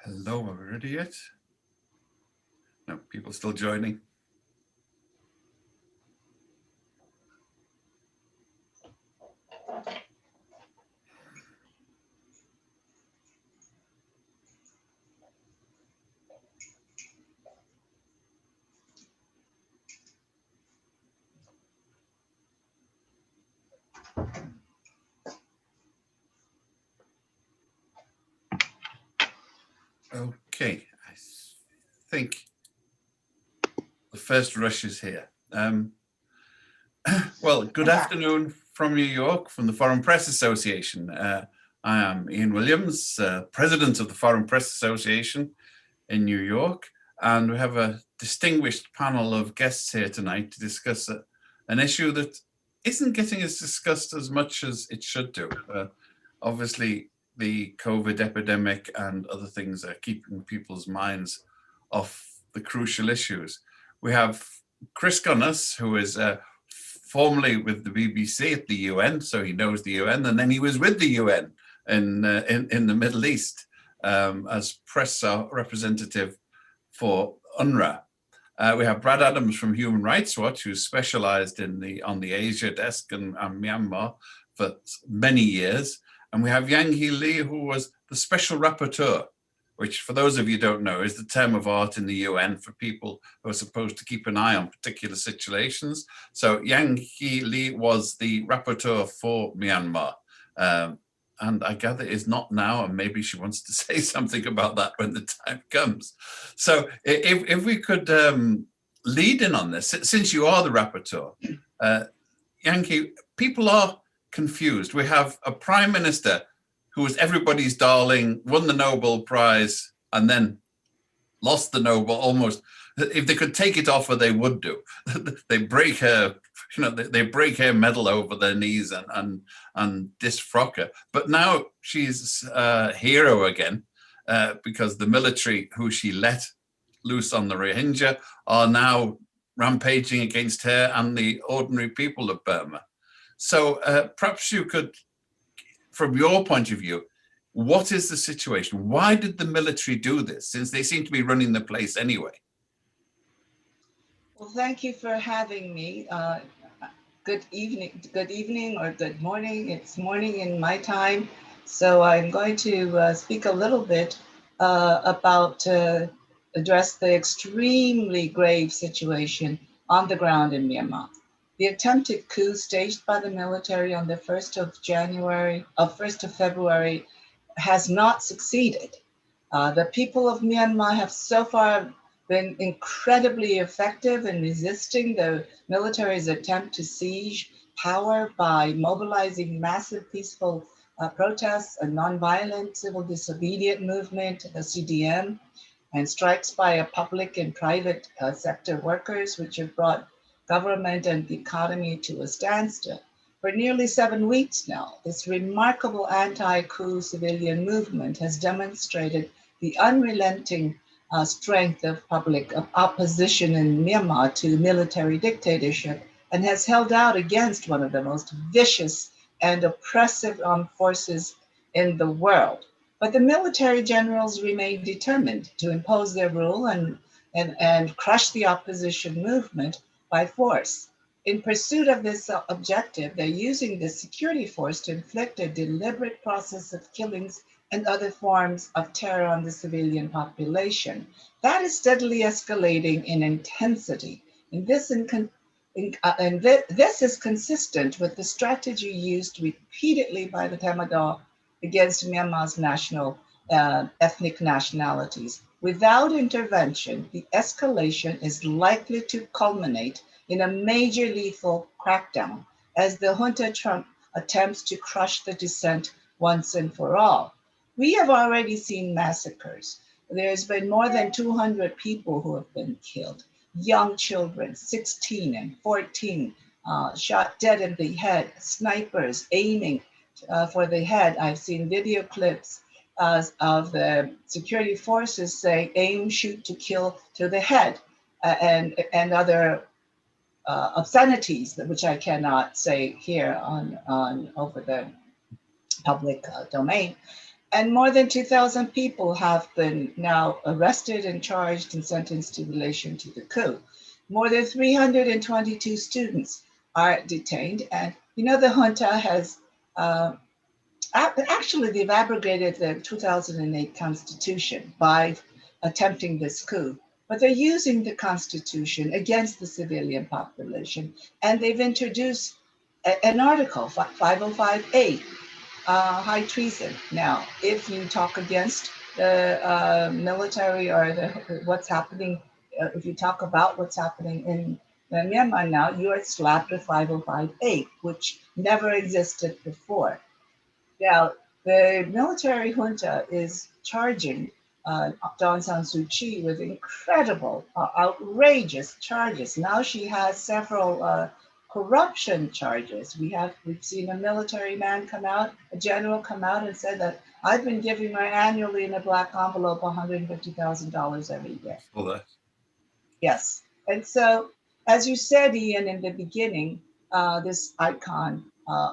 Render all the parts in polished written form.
Hello, are we ready yet? No, people still joining. Okay, I think the first rush is here. Well, good afternoon from New York, from the Foreign Press Association. I am Ian Williams, President of the Foreign Press Association in New York, and we have a distinguished panel of guests here tonight to discuss an issue that isn't getting as discussed as much as it should do. Obviously, the COVID epidemic and other things are keeping people's minds off the crucial issues. We have Chris Gunness, who is formerly with the BBC at the UN, so he knows the UN, and then he was with the UN in the Middle East as press representative for UNRWA. We have Brad Adams from Human Rights Watch, who's specialized on the Asia desk and Myanmar for many years. And we have Yang Hee Lee, who was the Special Rapporteur, which, for those of you who don't know, is the term of art in the UN for people who are supposed to keep an eye on particular situations. So Yang Hee Lee was the rapporteur for Myanmar. And I gather is not now, and maybe she wants to say something about that when the time comes. So if we could lead in on this, since you are the rapporteur, Yankee, people are confused. We have a prime minister who was everybody's darling, won the Nobel Prize, and then lost the Nobel almost. If they could take it off her, they would do. They break her, they break her medal over their knees and disfrock her. But now she's a hero again because the military who she let loose on the Rohingya are now rampaging against her and the ordinary people of Burma. So perhaps you could, from your point of view, what is the situation? Why did the military do this, since they seem to be running the place anyway? Well, thank you for having me. Good evening or good morning. It's morning in my time. So I'm going to speak a little bit about address the extremely grave situation on the ground in Myanmar. The attempted coup staged by the military on the 1st of February has not succeeded. The people of Myanmar have so far been incredibly effective in resisting the military's attempt to seize power by mobilizing massive peaceful protests, a nonviolent civil disobedient movement, the CDM, and strikes by public and private sector workers, which have brought government and the economy to a standstill. For nearly 7 weeks now, this remarkable anti-coup civilian movement has demonstrated the unrelenting strength of public opposition in Myanmar to military dictatorship and has held out against one of the most vicious and oppressive armed forces in the world. But the military generals remain determined to impose their rule and crush the opposition movement by force. In pursuit of this objective, they're using the security force to inflict a deliberate process of killings and other forms of terror on the civilian population. That is steadily escalating in intensity. And this is consistent with the strategy used repeatedly by the Tamil against Myanmar's national ethnic nationalities. Without intervention, the escalation is likely to culminate in a major lethal crackdown as the junta Trump attempts to crush the dissent once and for all. We have already seen massacres. There's been more than 200 people who have been killed. Young children, 16 and 14, shot dead in the head, snipers aiming for the head. I've seen video clips of the security forces saying, aim, shoot to kill to the head, and other obscenities, which I cannot say here on over the public domain. And more than 2,000 people have been now arrested and charged and sentenced in relation to the coup. More than 322 students are detained. And the junta has, actually, they've abrogated the 2008 constitution by attempting this coup. But they're using the constitution against the civilian population. And they've introduced an article, 505A, high treason. Now, if you talk against the military or what's happening, if you talk about what's happening in Myanmar now, you are slapped with 505A, which never existed before. Now, the military junta is charging Aung San Suu Kyi with incredible, outrageous charges. Now she has several corruption charges. We've seen a military man come out, a general come out and said that I've been giving her annually in a black envelope $150,000 every year. Well, that. Yes. And so, as you said, Ian, in the beginning, this icon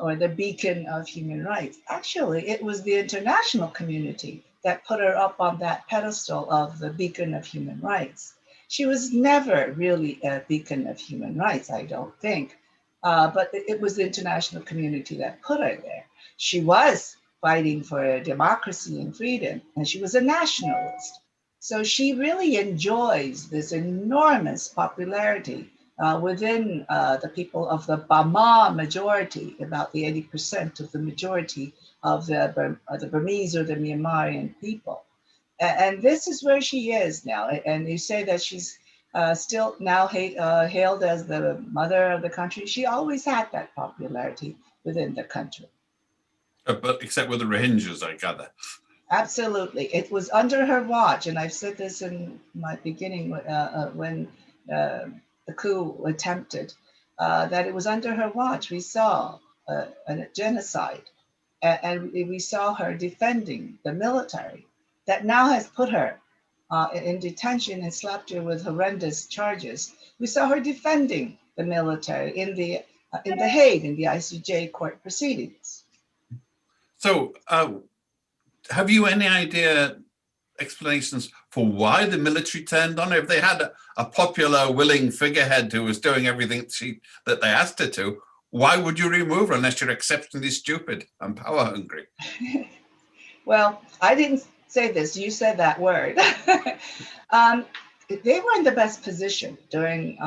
or the beacon of human rights, actually, it was the international community that put her up on that pedestal of the beacon of human rights. She was never really a beacon of human rights, I don't think, but it was the international community that put her there. She was fighting for democracy and freedom, and she was a nationalist. So she really enjoys this enormous popularity within the people of the Burma majority, about the 80% of the majority of the Burmese or the Myanmarian people. And this is where she is now. And you say that she's still now hailed as the mother of the country. She always had that popularity within the country. But except with the Rohingyas, I gather. Absolutely. It was under her watch. And I've said this in my beginning when the coup attempted, that it was under her watch. We saw a genocide, and we saw her defending the military that now has put her in detention and slapped her with horrendous charges. We saw her defending the military in The Hague, in the ICJ court proceedings. So, have you any idea, explanations for why the military turned on her? If they had a popular, willing figurehead who was doing everything that they asked her to, why would you remove her unless you're exceptionally stupid and power hungry? Well, I didn't say this. You said that word. They were in the best position during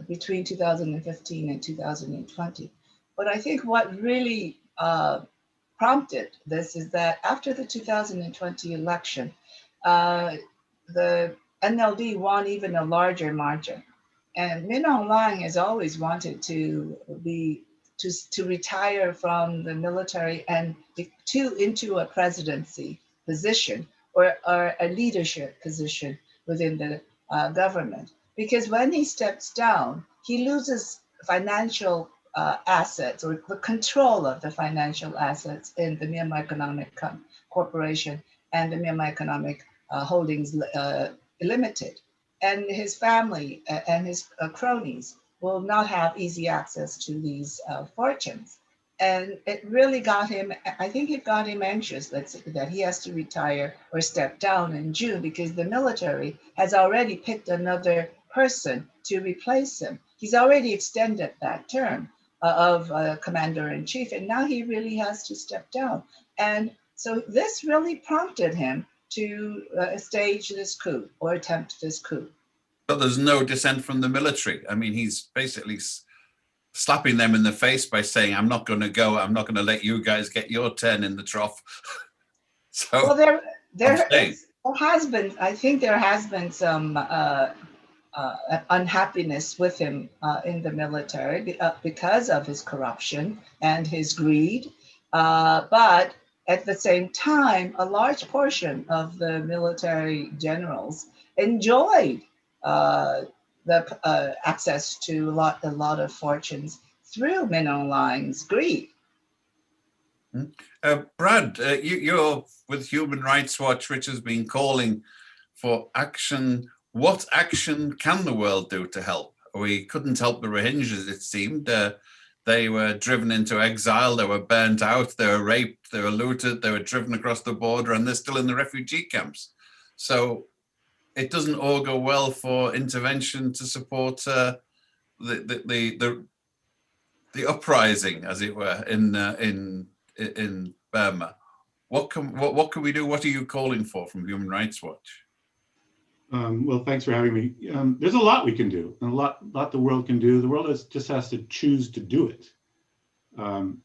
between 2015 and 2020. But I think what really prompted this is that after the 2020 election, the NLD won even a larger margin. And Min Aung Hlaing has always wanted to retire from the military and into a presidency position or a leadership position within the government. Because when he steps down, he loses financial assets or the control of the financial assets in the Myanmar Economic Corporation and the Myanmar Economic Holdings Limited. And his family and his cronies will not have easy access to these fortunes. And it really got him, I think it got him anxious that he has to retire or step down in June because the military has already picked another person to replace him. He's already extended that term of commander-in-chief, and now he really has to step down. And so this really prompted him to stage this coup or attempt this coup. But there's no dissent from the military. I mean, he's basically slapping them in the face by saying, I'm not going to go, I'm not going to let you guys get your turn in the trough. So well, there has been, I think there has been some unhappiness with him in the military because of his corruption and his greed. But at the same time, a large portion of the military generals enjoyed the access to a lot of fortunes through Min Aung Hlaing's greed. Brad, you're with Human Rights Watch, which has been calling for action. What action can the world do to help? We couldn't help the Rohingyas, it seemed. They were driven into exile, they were burnt out, they were raped, they were looted, they were driven across the border, and they're still in the refugee camps. So it doesn't all go well for intervention to support the uprising, as it were, in Burma. What can we do? What are you calling for from Human Rights Watch? Well, thanks for having me. There's a lot we can do, and a lot the world can do. The world just has to choose to do it.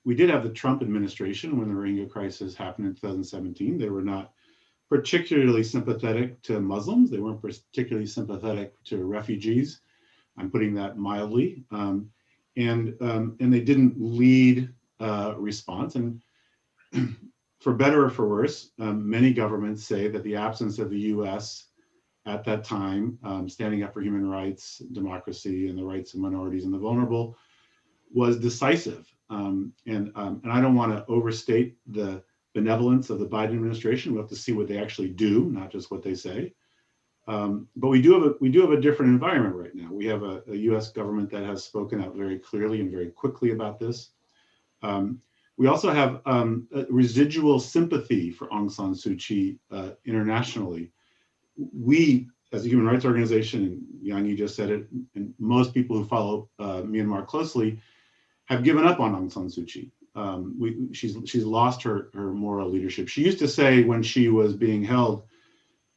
We did have the Trump administration when the Rohingya crisis happened in 2017. They were not particularly sympathetic to Muslims. They weren't particularly sympathetic to refugees. I'm putting that mildly. And they didn't lead response. And for better or for worse, many governments say that the absence of the US at that time, standing up for human rights, democracy, and the rights of minorities and the vulnerable was decisive. And I don't want to overstate the benevolence of the Biden administration. We'll have to see what they actually do, not just what they say. But we do have a different environment right now. We have a U.S. government that has spoken out very clearly and very quickly about this. We also have residual sympathy for Aung San Suu Kyi internationally. We, as a human rights organization, and Yang Yi just said it, and most people who follow Myanmar closely, have given up on Aung San Suu Kyi. She's lost her moral leadership. She used to say when she was being held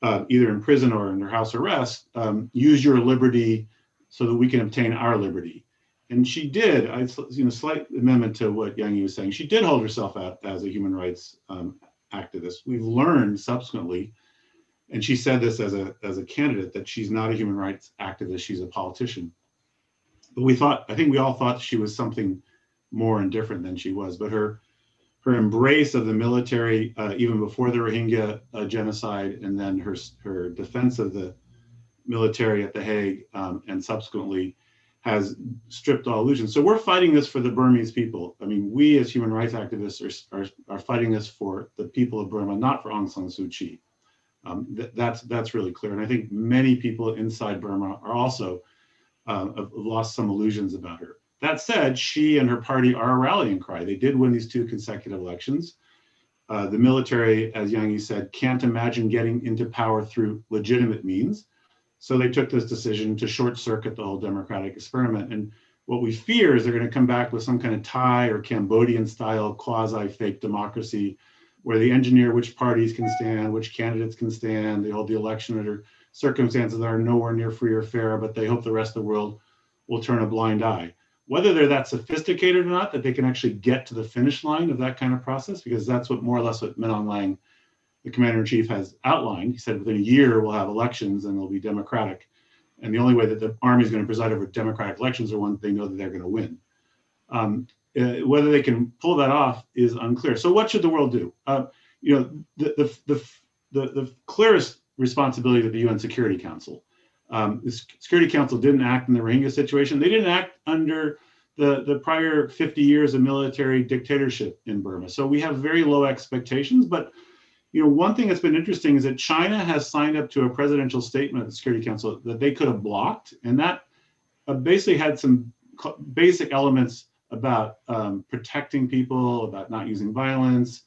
either in prison or under house arrest, use your liberty so that we can obtain our liberty. And she did, slight amendment to what Yang Yi was saying, she did hold herself out as a human rights activist. We've learned subsequently, and she said this as a candidate, that she's not a human rights activist, she's a politician. But I think we all thought she was something more and different than she was. But her embrace of the military, even before the Rohingya genocide, and then her defense of the military at The Hague, and subsequently has stripped all illusions. So we're fighting this for the Burmese people. I mean, we as human rights activists are fighting this for the people of Burma, not for Aung San Suu Kyi. That's really clear. And I think many people inside Burma are also have lost some illusions about her. That said, she and her party are a rallying cry. They did win these 2 consecutive elections. The military, as Yang Yi said, can't imagine getting into power through legitimate means. So they took this decision to short circuit the whole democratic experiment. And what we fear is they're going to come back with some kind of Thai or Cambodian style quasi-fake democracy where they engineer which parties can stand, which candidates can stand. They hold the election under circumstances that are nowhere near free or fair, but they hope the rest of the world will turn a blind eye. Whether they're that sophisticated or not, that they can actually get to the finish line of that kind of process, because that's what more or less what Min Aung Hlaing, the commander-in-chief, has outlined. He said within a year we'll have elections and they'll be democratic. And the only way that the army is going to preside over democratic elections are when they know that they're going to win. Whether they can pull that off is unclear. So what should the world do? The clearest responsibility to the UN Security Council. The Security Council didn't act in the Rohingya situation. They didn't act under the prior 50 years of military dictatorship in Burma. So we have very low expectations. But one thing that's been interesting is that China has signed up to a presidential statement of the Security Council that they could have blocked, and that basically had some basic elements about protecting people, about not using violence,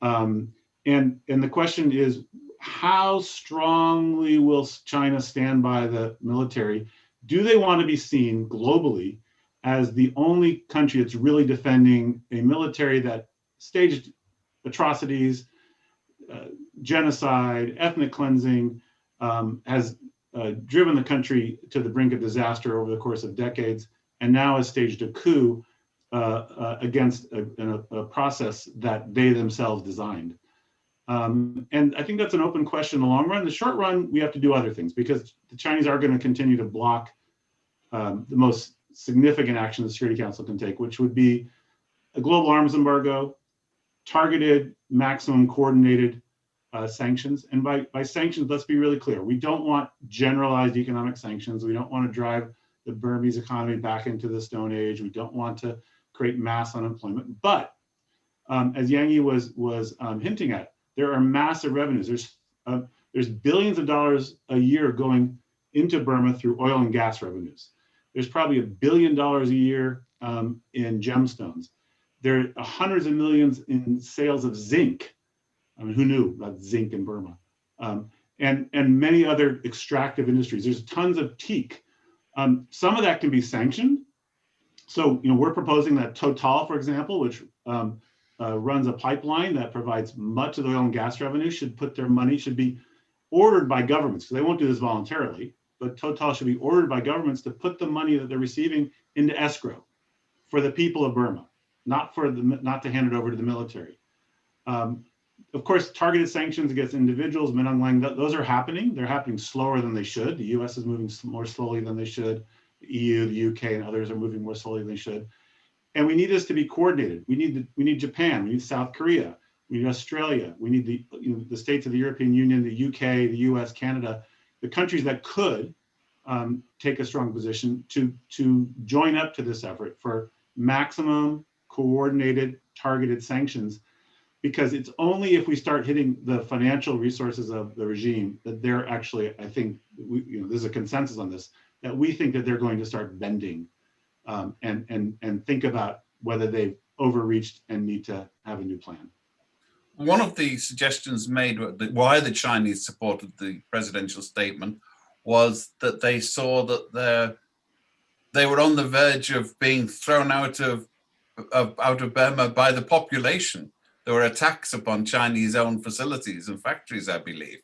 and the question is, how strongly will China stand by the military? Do they want to be seen globally as the only country that's really defending a military that staged atrocities, genocide, ethnic cleansing, has driven the country to the brink of disaster over the course of decades, and now has staged a coup against a process that they themselves designed? And I think that's an open question in the long run. In the short run, we have to do other things, because the Chinese are going to continue to block the most significant action the Security Council can take, which would be a global arms embargo, targeted, maximum coordinated sanctions. And by sanctions, let's be really clear. We don't want generalized economic sanctions. We don't want to drive the Burmese economy back into the Stone Age. We don't want to create mass unemployment. But as Yang Yi was hinting at, there are massive revenues. There's billions of dollars a year going into Burma through oil and gas revenues. There's probably $1 billion a year in gemstones. There are hundreds of millions in sales of zinc. I mean, who knew about zinc in Burma? And many other extractive industries. There's tons of teak. Some of that can be sanctioned. So, we're proposing that Total, for example, which runs a pipeline that provides much of the oil and gas revenue, should be ordered by governments, because they won't do this voluntarily, but Total should be ordered by governments to put the money that they're receiving into escrow for the people of Burma, not to hand it over to the military. Of course, targeted sanctions against individuals, Min Aung Hlaing, those are happening. They're happening slower than they should. The US is moving more slowly than they should. The EU, the UK, and others are moving more slowly than they should. And we need this to be coordinated. We need Japan, we need South Korea, we need Australia, we need the states of the European Union, the UK, the US, Canada, the countries that could take a strong position to join up to this effort for maximum coordinated, targeted sanctions, because it's only if we start hitting the financial resources of the regime that they're actually, I think, there's a consensus on this, that we think that they're going to start bending and think about whether they've overreached and need to have a new plan. One of the suggestions made why the Chinese supported the presidential statement was that they saw that they were on the verge of being thrown out of Burma by the population. There were attacks upon Chinese-owned facilities and factories, I believe.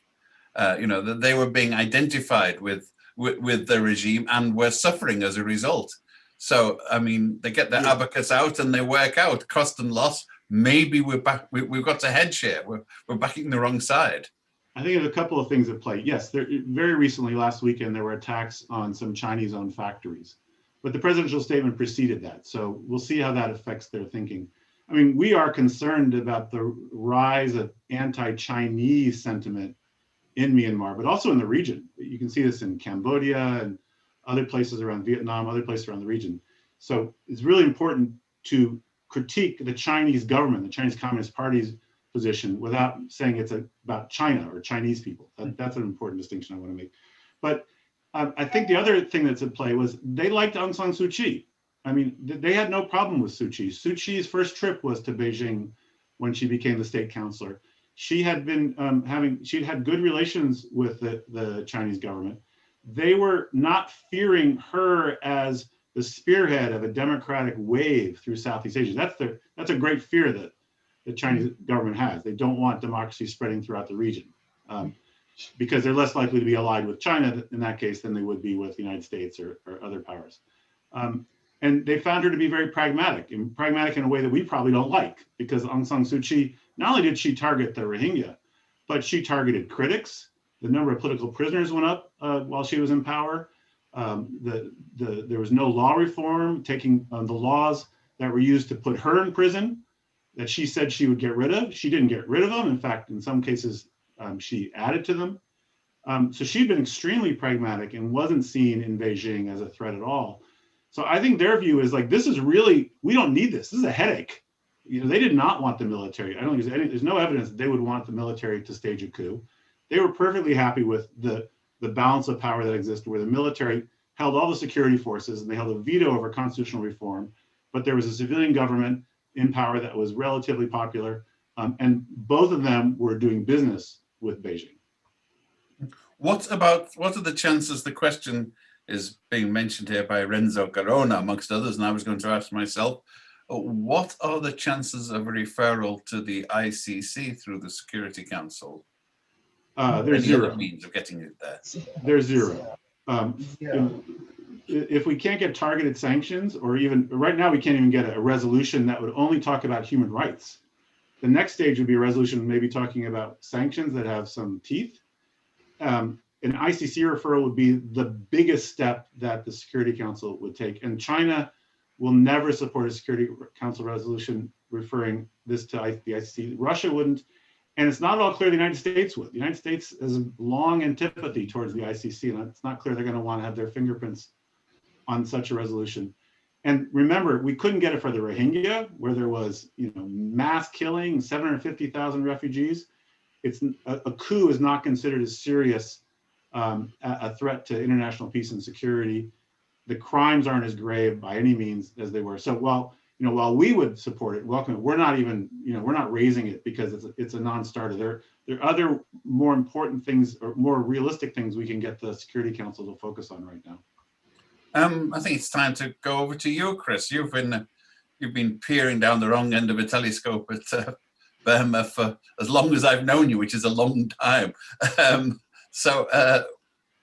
That they were being identified with the regime and were suffering as a result. So, I mean, they get their abacus out and they work out cost and loss. Maybe we're back. We've got to head share. We're backing the wrong side. I think there's a couple of things at play. Yes, very recently, last weekend, there were attacks on some Chinese-owned factories, but the presidential statement preceded that. So we'll see how that affects their thinking. I mean, we are concerned about the rise of anti-Chinese sentiment in Myanmar, but also in the region. You can see this in Cambodia and other places around Vietnam, other places around the region. So it's really important to critique the Chinese government, the Chinese Communist Party's position, without saying it's about China or Chinese people. That's an important distinction I want to make. But I think the other thing that's at play was they liked Aung San Suu Kyi. I mean, they had no problem with Suu Kyi. Suu Kyi's first trip was to Beijing when she became the state counselor. She had been she'd had good relations with the Chinese government. They were not fearing her as the spearhead of a democratic wave through Southeast Asia. That's a great fear that the Chinese government has. They don't want democracy spreading throughout the region because they're less likely to be allied with China in that case than they would be with the United States or other powers. And they found her to be very pragmatic in a way that we probably don't like, because Aung San Suu Kyi, not only did she target the Rohingya, but she targeted critics. The number of political prisoners went up while she was in power. There was no law reform, taking the laws that were used to put her in prison that she said she would get rid of. She didn't get rid of them. In fact, in some cases, she added to them. So she'd been extremely pragmatic and wasn't seen in Beijing as a threat at all. So I think their view is like, this is really, we don't need this. This is a headache. They did not want the military. There's no evidence that they would want the military to stage a coup. They were perfectly happy with the balance of power that existed, where the military held all the security forces and they held a veto over constitutional reform, but there was a civilian government in power that was relatively popular, and both of them were doing business with Beijing. What are the chances? The question is being mentioned here by Renzo Garona, amongst others, and I was going to ask myself, what are the chances of a referral to the ICC through the Security Council? There's zero. Other means of getting it there? There's zero. If we can't get targeted sanctions, or even right now we can't even get a resolution that would only talk about human rights. The next stage would be a resolution maybe talking about sanctions that have some teeth. An ICC referral would be the biggest step that the Security Council would take. And China will never support a Security Council resolution referring this to the ICC. Russia wouldn't. And it's not at all clear the United States would. The United States has a long antipathy towards the ICC, and it's not clear they're going to want to have their fingerprints on such a resolution. And remember, we couldn't get it for the Rohingya, where there was, mass killing, 750,000 refugees. It's a coup is not considered as serious a threat to international peace and security the crimes aren't as grave by any means as they were. So while we would support it, welcome it, we're not even, we're not raising it because it's a non-starter. There are other more important things or more realistic things we can get the Security Council to focus on right now. I think it's time to go over to you, Chris. You've been peering down the wrong end of a telescope at Burma for as long as I've known you, which is a long time. So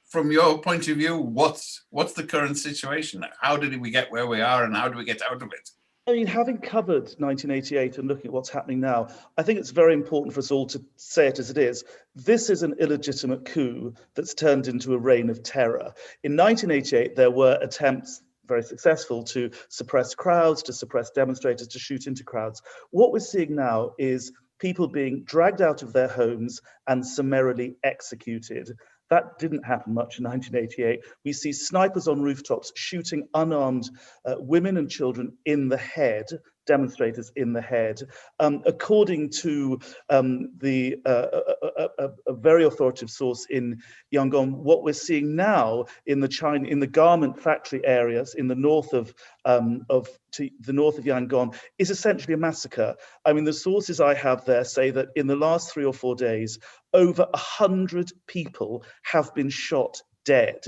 from your point of view, what's the current situation? How did we get where we are, and how do we get out of it? I mean, having covered 1988 and looking at what's happening now, I think it's very important for us all to say it as it is. This is an illegitimate coup that's turned into a reign of terror. In 1988, there were attempts, very successful, to suppress crowds, to suppress demonstrators, to shoot into crowds. What we're seeing now is people being dragged out of their homes and summarily executed. That didn't happen much in 1988. We see snipers on rooftops shooting unarmed women and children in the head, demonstrators in the head. According to a very authoritative source in Yangon, what we're seeing now in the garment factory areas in the north of Yangon is essentially a massacre. I mean, the sources I have there say that in the last 3 or 4 days, over 100 people have been shot dead.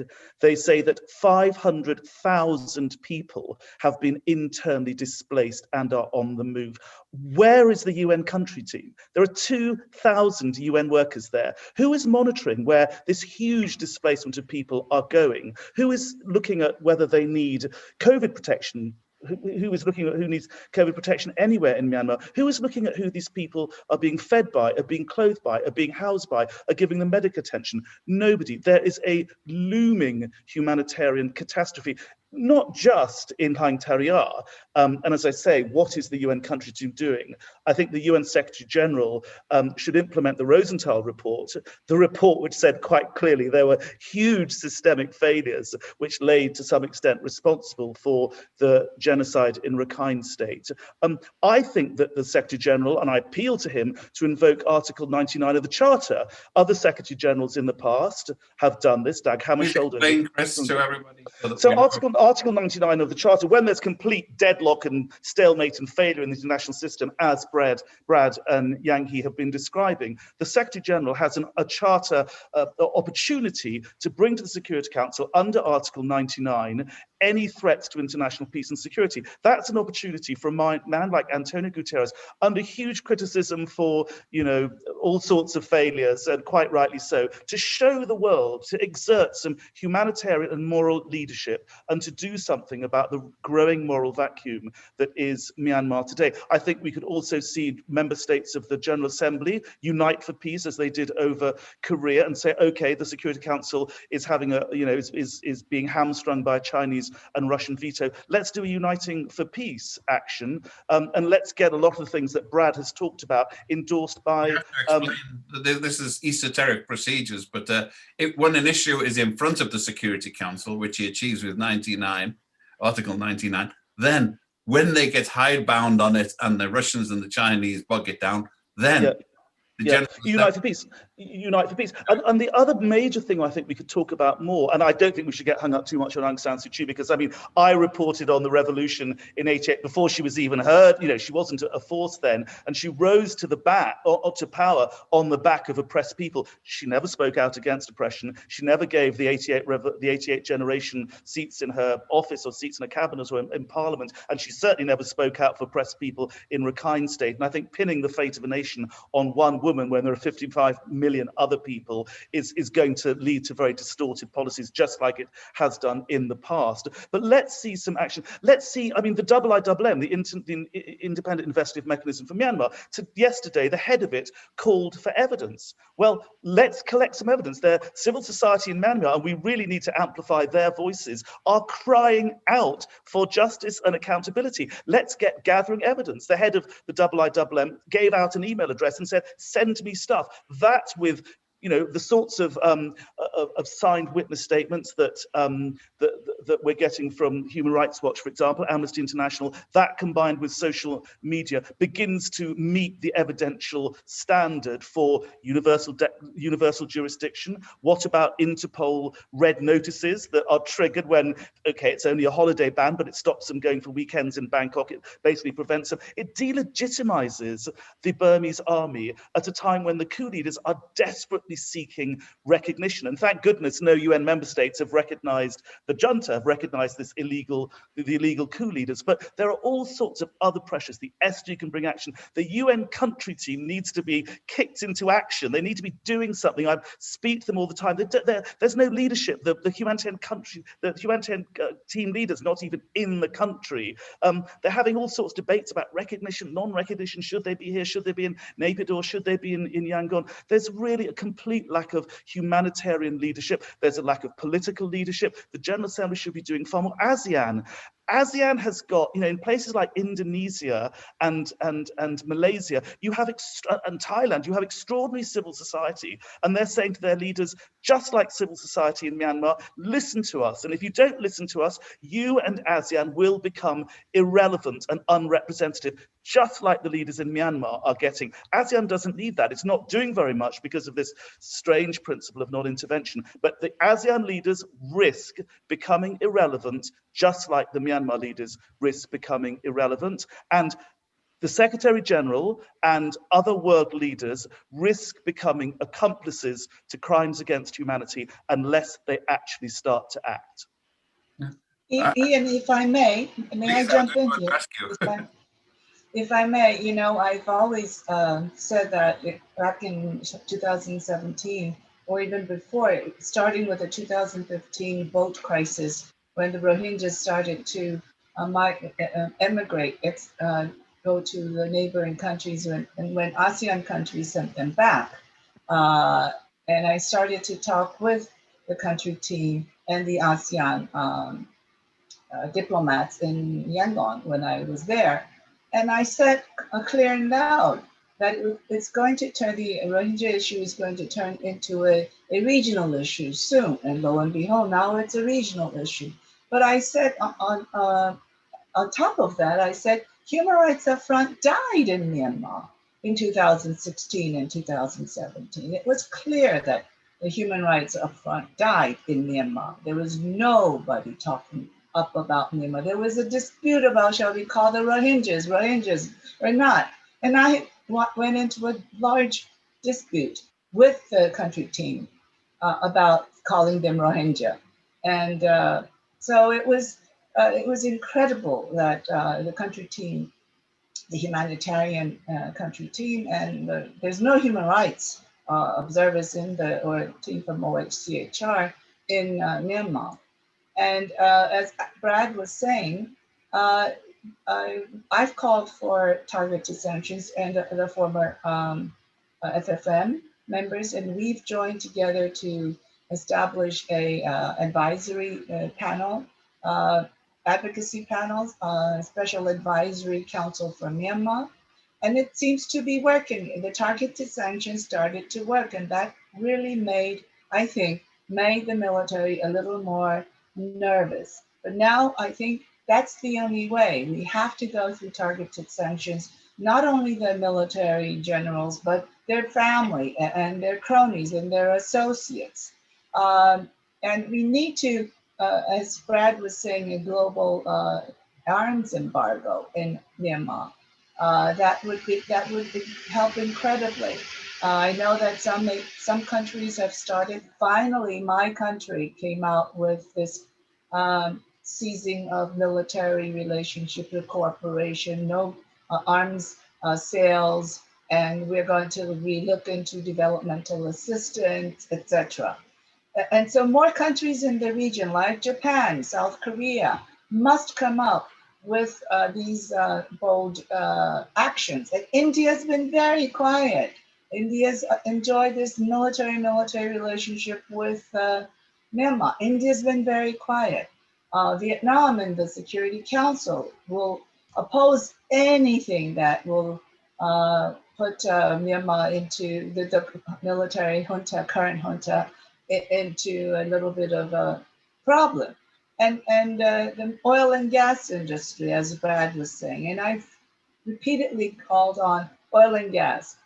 They say that 500,000 people have been internally displaced and are on the move. Where is the UN country team? There are 2,000 UN workers there. Who is monitoring where this huge displacement of people are going? Who is looking at whether they need COVID protection? Who is looking at who needs COVID protection anywhere in Myanmar? Who is looking at who these people are being fed by, are being clothed by, are being housed by, are giving them medical attention? Nobody. There is a looming humanitarian catastrophe, not just in Hang Taryar. And as I say, what is the UN country team doing? I think the UN Secretary General should implement the Rosenthal report, the report which said quite clearly there were huge systemic failures which laid to some extent responsible for the genocide in Rakhine State. I think that the Secretary General, and I appeal to him to invoke Article 99 of the Charter. Other Secretary Generals in the past have done this. Dag Hammarskjöld. Explain, Chris, to everybody. So Article 99 of the Charter, when there's complete deadlock and stalemate and failure in the international system, as Brad and Yang He have been describing, the Secretary General has a Charter opportunity to bring to the Security Council under Article 99 any threats to international peace and security. That's an opportunity for a man like Antonio Guterres, under huge criticism for, all sorts of failures, and quite rightly so, to show the world, to exert some humanitarian and moral leadership, and to do something about the growing moral vacuum that is Myanmar today. I think we could also see member states of the General Assembly unite for peace, as they did over Korea, and say, okay, the Security Council is having is being hamstrung by a Chinese and Russian veto. Let's do a uniting for peace action, and let's get a lot of the things that Brad has talked about endorsed by. This is esoteric procedures, but when an issue is in front of the Security Council, which he achieves with Article 99, then when they get hidebound on it and the Russians and the Chinese bog it down, then unite for peace. And the other major thing I think we could talk about more, and I don't think we should get hung up too much on Aung San Suu Kyi, because I reported on the revolution in '88 before she was even heard. She wasn't a force then, and she rose to to power on the back of oppressed people. She never spoke out against oppression. She never gave the 88 generation seats in her office or seats in her cabinet or in parliament, and she certainly never spoke out for oppressed people in Rakhine State. And I think pinning the fate of a nation on one woman when there are 55 million other people is going to lead to very distorted policies, just like it has done in the past. But let's see some action. Let's see, the IIM, the Independent Investigative Mechanism for Myanmar, yesterday, the head of it called for evidence. Well, let's collect some evidence. Their civil society in Myanmar, and we really need to amplify their voices, are crying out for justice and accountability. Let's get gathering evidence. The head of the IIM gave out an email address and said, send me stuff. That with you know, the sorts of signed witness statements that that we're getting from Human Rights Watch, for example, Amnesty International, that combined with social media begins to meet the evidential standard for universal jurisdiction. What about Interpol red notices that are triggered when, okay, it's only a holiday ban, but it stops them going for weekends in Bangkok. It basically prevents them. It delegitimizes the Burmese army at a time when the coup leaders are desperately seeking recognition. And thank goodness no UN member states have recognized the junta, have recognized the illegal coup leaders. But there are all sorts of other pressures. The SG can bring action. The UN country team needs to be kicked into action. They need to be doing something. I speak to them all the time. There's no leadership. The humanitarian team leaders, not even in the country. They're having all sorts of debates about recognition, non-recognition. Should they be here? Should they be in Naypyidaw? Should they be in Yangon? There's really a complete lack of humanitarian leadership. There's a lack of political leadership. The General Assembly should be doing far more. ASEAN has got, you know, in places like Indonesia and Malaysia, you have and Thailand, you have extraordinary civil society, and they're saying to their leaders, just like civil society in Myanmar, listen to us. And if you don't listen to us, you and ASEAN will become irrelevant and unrepresentative, just like the leaders in Myanmar are getting. ASEAN doesn't need that. It's not doing very much because of this strange principle of non-intervention. But the ASEAN leaders risk becoming irrelevant, just like the Myanmar leaders risk becoming irrelevant. And the Secretary General and other world leaders risk becoming accomplices to crimes against humanity unless they actually start to act. Ian, if I may I jump in here? If I may, you know, I've always said that back in 2017, or even before, starting with the 2015 boat crisis, when the Rohingyas started to emigrate, go to the neighboring countries, and when ASEAN countries sent them back. And I started to talk with the country team and the ASEAN diplomats in Yangon when I was there. And I said clear and loud that it's going to turn, the Rohingya issue is going to turn into a regional issue soon. And lo and behold, now it's a regional issue. But I said on top of that, I said, Human Rights Upfront died in Myanmar in 2016 and 2017. It was clear that the Human Rights Upfront died in Myanmar. There was nobody talking up about Myanmar. There was a dispute about, shall we call the Rohingyas or not? And I went into a large dispute with the country team about calling them Rohingya. And so it was incredible that the country team, the humanitarian country team, and there's no human rights observers or team from OHCHR in Myanmar. And as Brad was saying, I've called for targeted sanctions, and the former FFM members, and we've joined together to establish a advisory panel, advocacy panels, special advisory council for Myanmar. And it seems to be working. The targeted sanctions started to work, and that really made the military a little more nervous. But now I think that's the only way. We have to go through targeted sanctions, not only the military generals, but their family and their cronies and their associates. And we need to, as Brad was saying, a global arms embargo in Myanmar. That would help incredibly. I know that some countries have started. Finally, my country came out with this ceasing of military relationship with cooperation, no arms sales, and we're going to relook into developmental assistance, etc. And so more countries in the region, like Japan, South Korea, must come up with these bold actions. And India's been very quiet. India's enjoyed this military relationship with Myanmar. India's been very quiet. Vietnam and the Security Council will oppose anything that will put Myanmar into the military junta, current junta, into a little bit of a problem. And the oil and gas industry, as Brad was saying, and I've repeatedly called on oil and gas,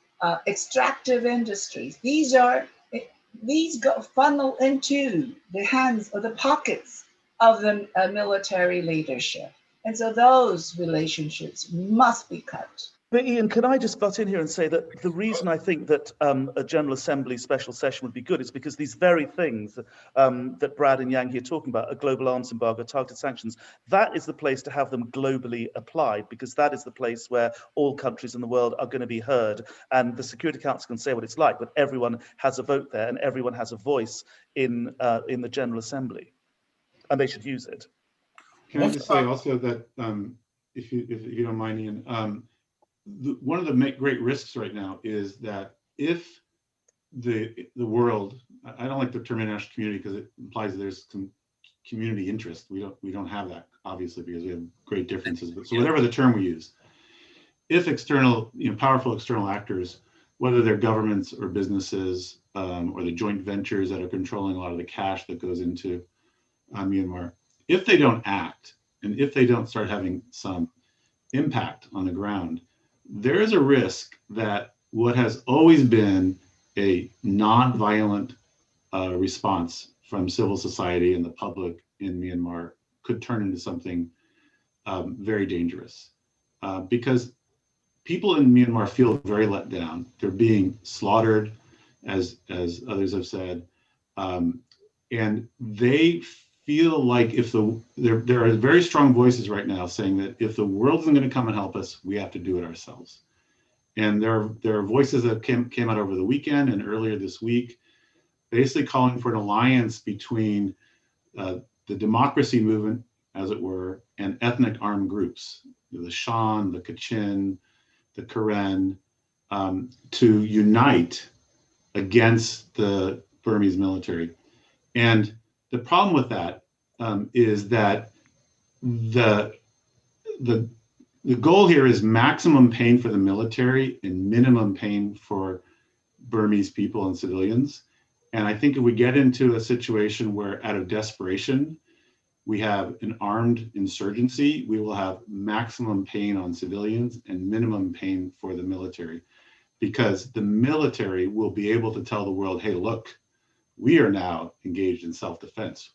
extractive industries. These go funnel into the hands or the pockets of the military leadership. And so those relationships must be cut. But Ian, can I just butt in here and say that the reason I think that a General Assembly special session would be good is because these very things that Brad and Yang here are talking about, a global arms embargo, targeted sanctions, that is the place to have them globally applied, because that is the place where all countries in the world are going to be heard. And the Security Council can say what it's like, but everyone has a vote there and everyone has a voice in the General Assembly, and they should use it. Can I just say also that, if you don't mind, Ian, one of the great risks right now is that if the world, I don't like the term international community because it implies that there's some community interest. We don't have that, obviously, because we have great differences. But so whatever the term we use, if external, powerful external actors, whether they're governments or businesses or the joint ventures that are controlling a lot of the cash that goes into Myanmar, if they don't act and if they don't start having some impact on the ground, there is a risk that what has always been a non-violent response from civil society and the public in Myanmar could turn into something very dangerous. Because people in Myanmar feel very let down. They're being slaughtered, as others have said, and they feel like there are very strong voices right now saying that if the world isn't going to come and help us, we have to do it ourselves. And there are voices that came out over the weekend and earlier this week, basically calling for an alliance between the democracy movement, as it were, and ethnic armed groups, the Shan, the Kachin, the Karen, to unite against the Burmese military. And the problem with that is that the goal here is maximum pain for the military and minimum pain for Burmese people and civilians. And I think if we get into a situation where out of desperation, we have an armed insurgency, we will have maximum pain on civilians and minimum pain for the military, because the military will be able to tell the world, hey, look, we are now engaged in self-defense.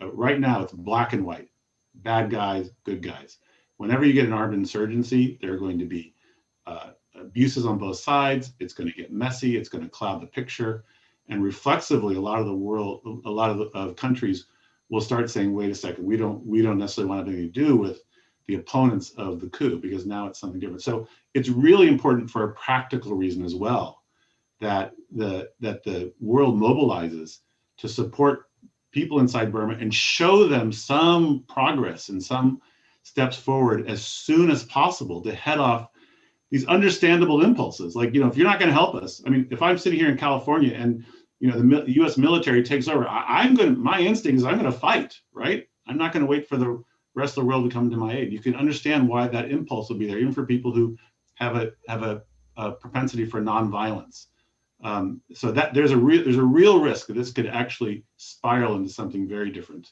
Right now, it's black and white, bad guys, good guys. Whenever you get an armed insurgency, there are going to be abuses on both sides. It's going to get messy. It's going to cloud the picture. And reflexively, a lot of countries will start saying, wait a second, we don't necessarily want anything to do with the opponents of the coup, because now it's something different. So it's really important for a practical reason as well, that the world mobilizes to support people inside Burma and show them some progress and some steps forward as soon as possible to head off these understandable impulses. Like, if you're not going to help us, I mean, if I'm sitting here in California and the U.S. military takes over, my instinct is I'm going to fight, right? I'm not going to wait for the rest of the world to come to my aid. You can understand why that impulse will be there, even for people who have a propensity for nonviolence. So that there's a real risk that this could actually spiral into something very different.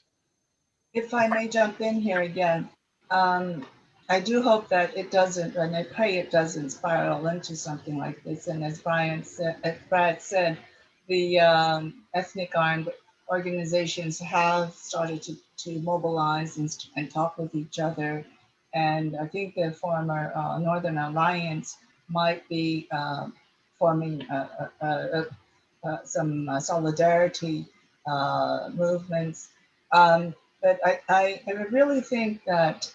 If I may jump in here again, I do hope that it doesn't, and I pray it doesn't spiral into something like this. And as Brad said, the ethnic armed organizations have started to mobilize and talk with each other. And I think the former Northern Alliance might be forming some solidarity movements. But I really think that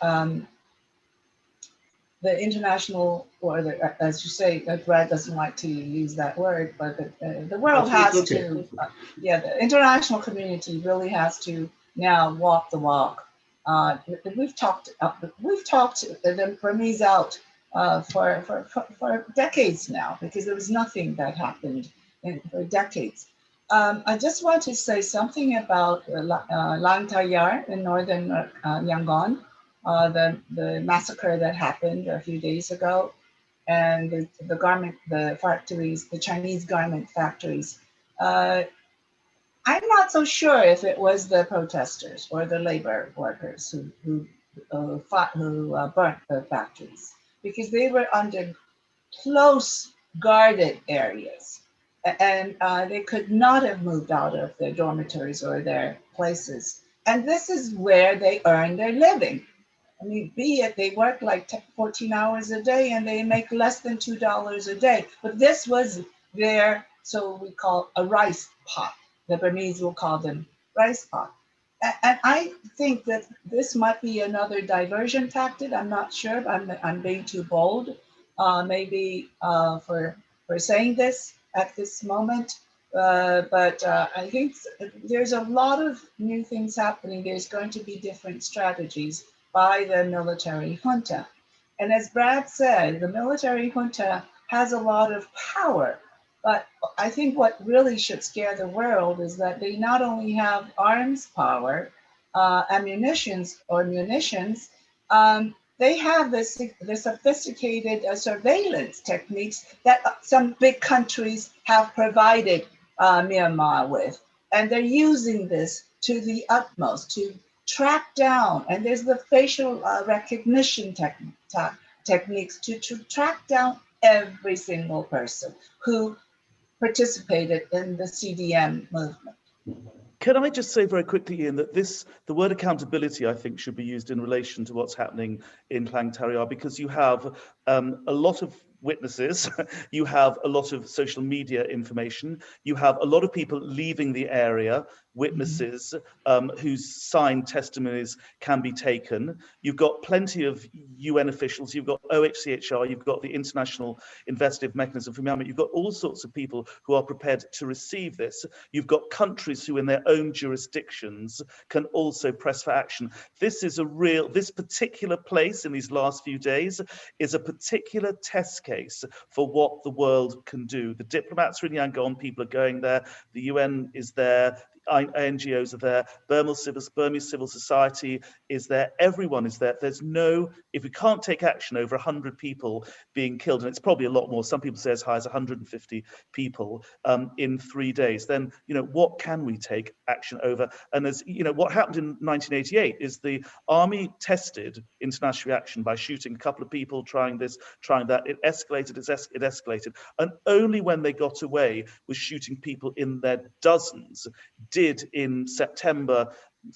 the international, or as you say, Brad doesn't like to use that word, but the world has to, the international community really has to now walk the walk. We've talked the Burmese out for decades now, because there was nothing that happened for decades. I just want to say something about Lang Tayar in northern Yangon, the massacre that happened a few days ago. and the factories, the Chinese garment factories. I'm not so sure if it was the protesters or the labor workers who burnt the factories, because they were under close guarded areas, and they could not have moved out of their dormitories or their places. And this is where they earn their living. I mean, be it they work like 14 hours a day and they make less than $2 a day. But this was their, so we call a rice pot. The Burmese will call them rice pot. And I think that this might be another diversion tactic. I'm not sure. I'm being too bold, maybe for saying this at this moment. But I think there's a lot of new things happening. There's going to be different strategies by the military junta. And as Brad said, the military junta has a lot of power. But I think what really should scare the world is that they not only have arms power, munitions, they have the sophisticated surveillance techniques that some big countries have provided Myanmar with. And they're using this to the utmost to track down, and there's the facial recognition techniques to track down every single person who participated in the CDM movement. Can I just say very quickly, Ian, that the word accountability, I think, should be used in relation to what's happening in Klang Tariar, because you have a lot of witnesses, you have a lot of social media information, you have a lot of people leaving the area, witnesses whose signed testimonies can be taken. You've got plenty of UN officials, you've got OHCHR, you've got the International Investigative Mechanism for Myanmar, you've got all sorts of people who are prepared to receive this. You've got countries who in their own jurisdictions can also press for action. This is this particular place in these last few days is a particular test case for what the world can do. The diplomats are in Yangon, people are going there, the UN is there, NGOs are there, Burmese civil society is there, everyone is there. There's if we can't take action over 100 people being killed, and it's probably a lot more, some people say as high as 150 people in 3 days, then what can we take action over? And as what happened in 1988 is the army tested international reaction by shooting a couple of people, trying this, trying that. It escalated, and only when they got away with shooting people in their dozens did in September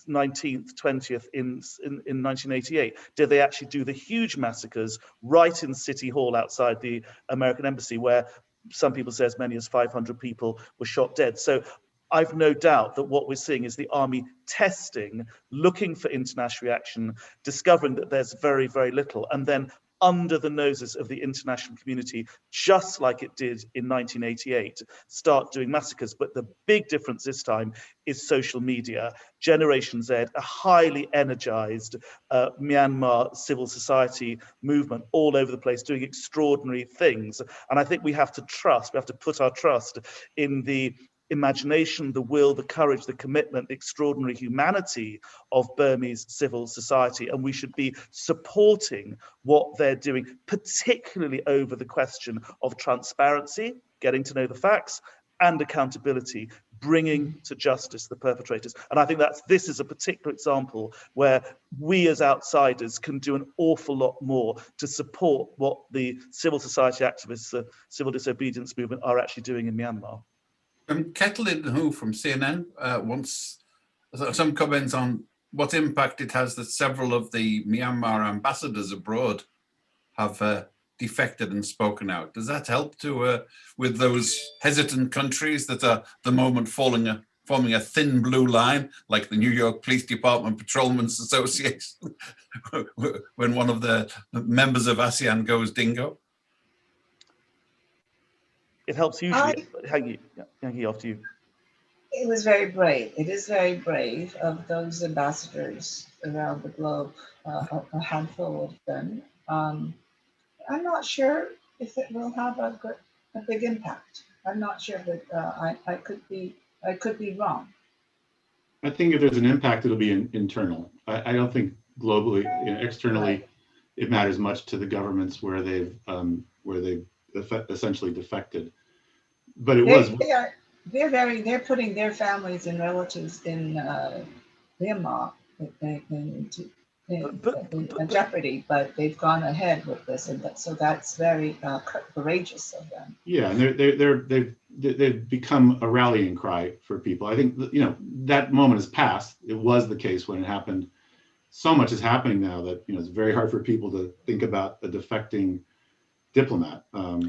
19th, 20th in 1988, did they actually do the huge massacres right in City Hall outside the American Embassy, where some people say as many as 500 people were shot dead. So I've no doubt that what we're seeing is the army testing, looking for international reaction, discovering that there's very, very little, and then under the noses of the international community, just like it did in 1988, start doing massacres. But the big difference this time is social media. Generation Z, a highly energized Myanmar civil society movement all over the place, doing extraordinary things. And I think we have to put our trust in the imagination, the will, the courage, the commitment, the extraordinary humanity of Burmese civil society. And we should be supporting what they're doing, particularly over the question of transparency, getting to know the facts, and accountability, bringing to justice the perpetrators. And I think this is a particular example where we as outsiders can do an awful lot more to support what the civil society activists, the civil disobedience movement are actually doing in Myanmar. Ketlin Hu from CNN wants some comments on what impact it has that several of the Myanmar ambassadors abroad have defected and spoken out. Does that help with those hesitant countries that are at the moment forming a thin blue line, like the New York Police Department Patrolmen's Association, when one of the members of ASEAN goes dingo? It helps hugely. Hangi, after you. It was very brave. It is very brave of those ambassadors around the globe, a handful of them. I'm not sure if it will have a big impact. I'm not sure, but I could be wrong. I think if there's an impact, it'll be internal. I don't think globally, externally, it matters much to the governments where they've where they essentially defected. But they're putting their families and relatives in Myanmar in jeopardy, but they've gone ahead with this, and so that's very courageous of them. Yeah, and they've become a rallying cry for people. I think that moment has passed. It was the case when it happened. So much is happening now that it's very hard for people to think about a defecting diplomat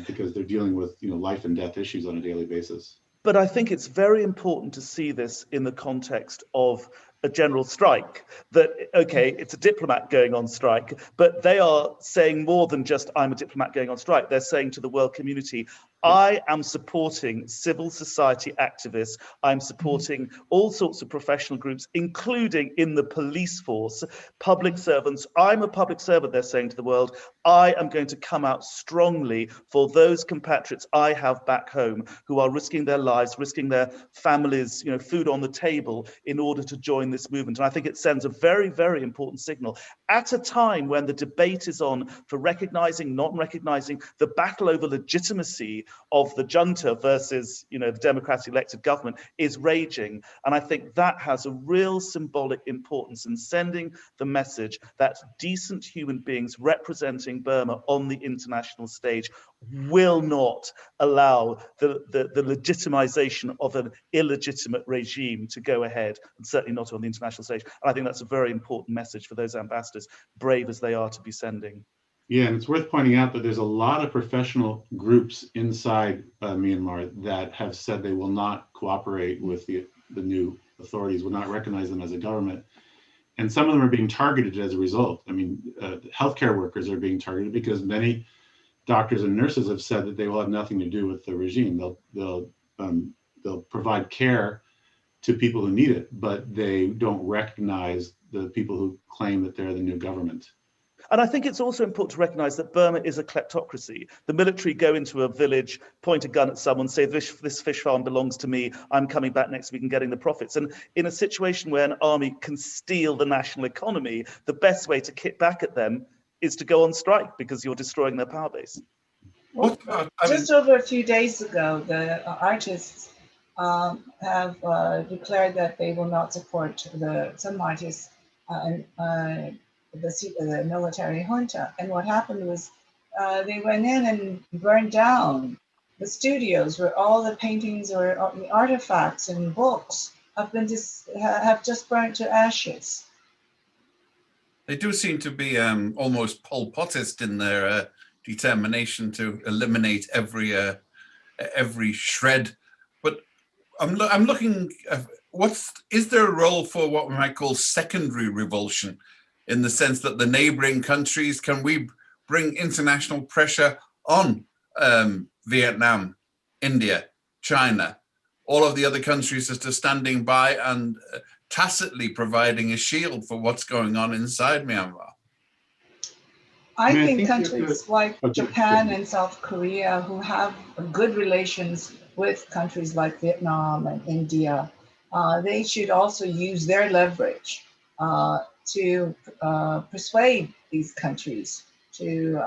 because they're dealing with life and death issues on a daily basis. But I think it's very important to see this in the context of a general strike, that, okay, it's a diplomat going on strike, but they are saying more than just I'm a diplomat going on strike. They're saying to the world community, I am supporting civil society activists. I'm supporting all sorts of professional groups, including in the police force, public servants. I'm a public servant, they're saying to the world. I am going to come out strongly for those compatriots I have back home who are risking their lives, risking their families, food on the table in order to join this movement. And I think it sends a very, very important signal at a time when the debate is on for recognizing, not recognizing, the battle over legitimacy of the junta versus, the democratically elected government is raging. And I think that has a real symbolic importance in sending the message that decent human beings representing Burma on the international stage will not allow the legitimization of an illegitimate regime to go ahead, and certainly not on the international stage. And I think that's a very important message for those ambassadors, brave as they are to be sending. Yeah, and it's worth pointing out that there's a lot of professional groups inside Myanmar that have said they will not cooperate with the new authorities, will not recognize them as a government. And some of them are being targeted as a result. I mean, healthcare workers are being targeted because many doctors and nurses have said that they will have nothing to do with the regime. They'll provide care to people who need it, but they don't recognize the people who claim that they're the new government. And I think it's also important to recognize that Burma is a kleptocracy. The military go into a village, point a gun at someone, say, this fish farm belongs to me, I'm coming back next week and getting the profits. And in a situation where an army can steal the national economy, the best way to kick back at them is to go on strike because you're destroying their power base. Well, just over a few days ago, the artists have declared that they will not support some artists the military junta. And what happened was they went in and burned down the studios where all the paintings or the artifacts and books have just burnt to ashes. They do seem to be almost Pol Potist in their determination to eliminate every shred. But I'm looking at is there a role for what we might call secondary revulsion, in the sense that the neighboring countries, can we bring international pressure on Vietnam, India, China, all of the other countries that are standing by and tacitly providing a shield for what's going on inside Myanmar? I think countries like Japan and South Korea, who have good relations with countries like Vietnam and India, they should also use their leverage to persuade these countries to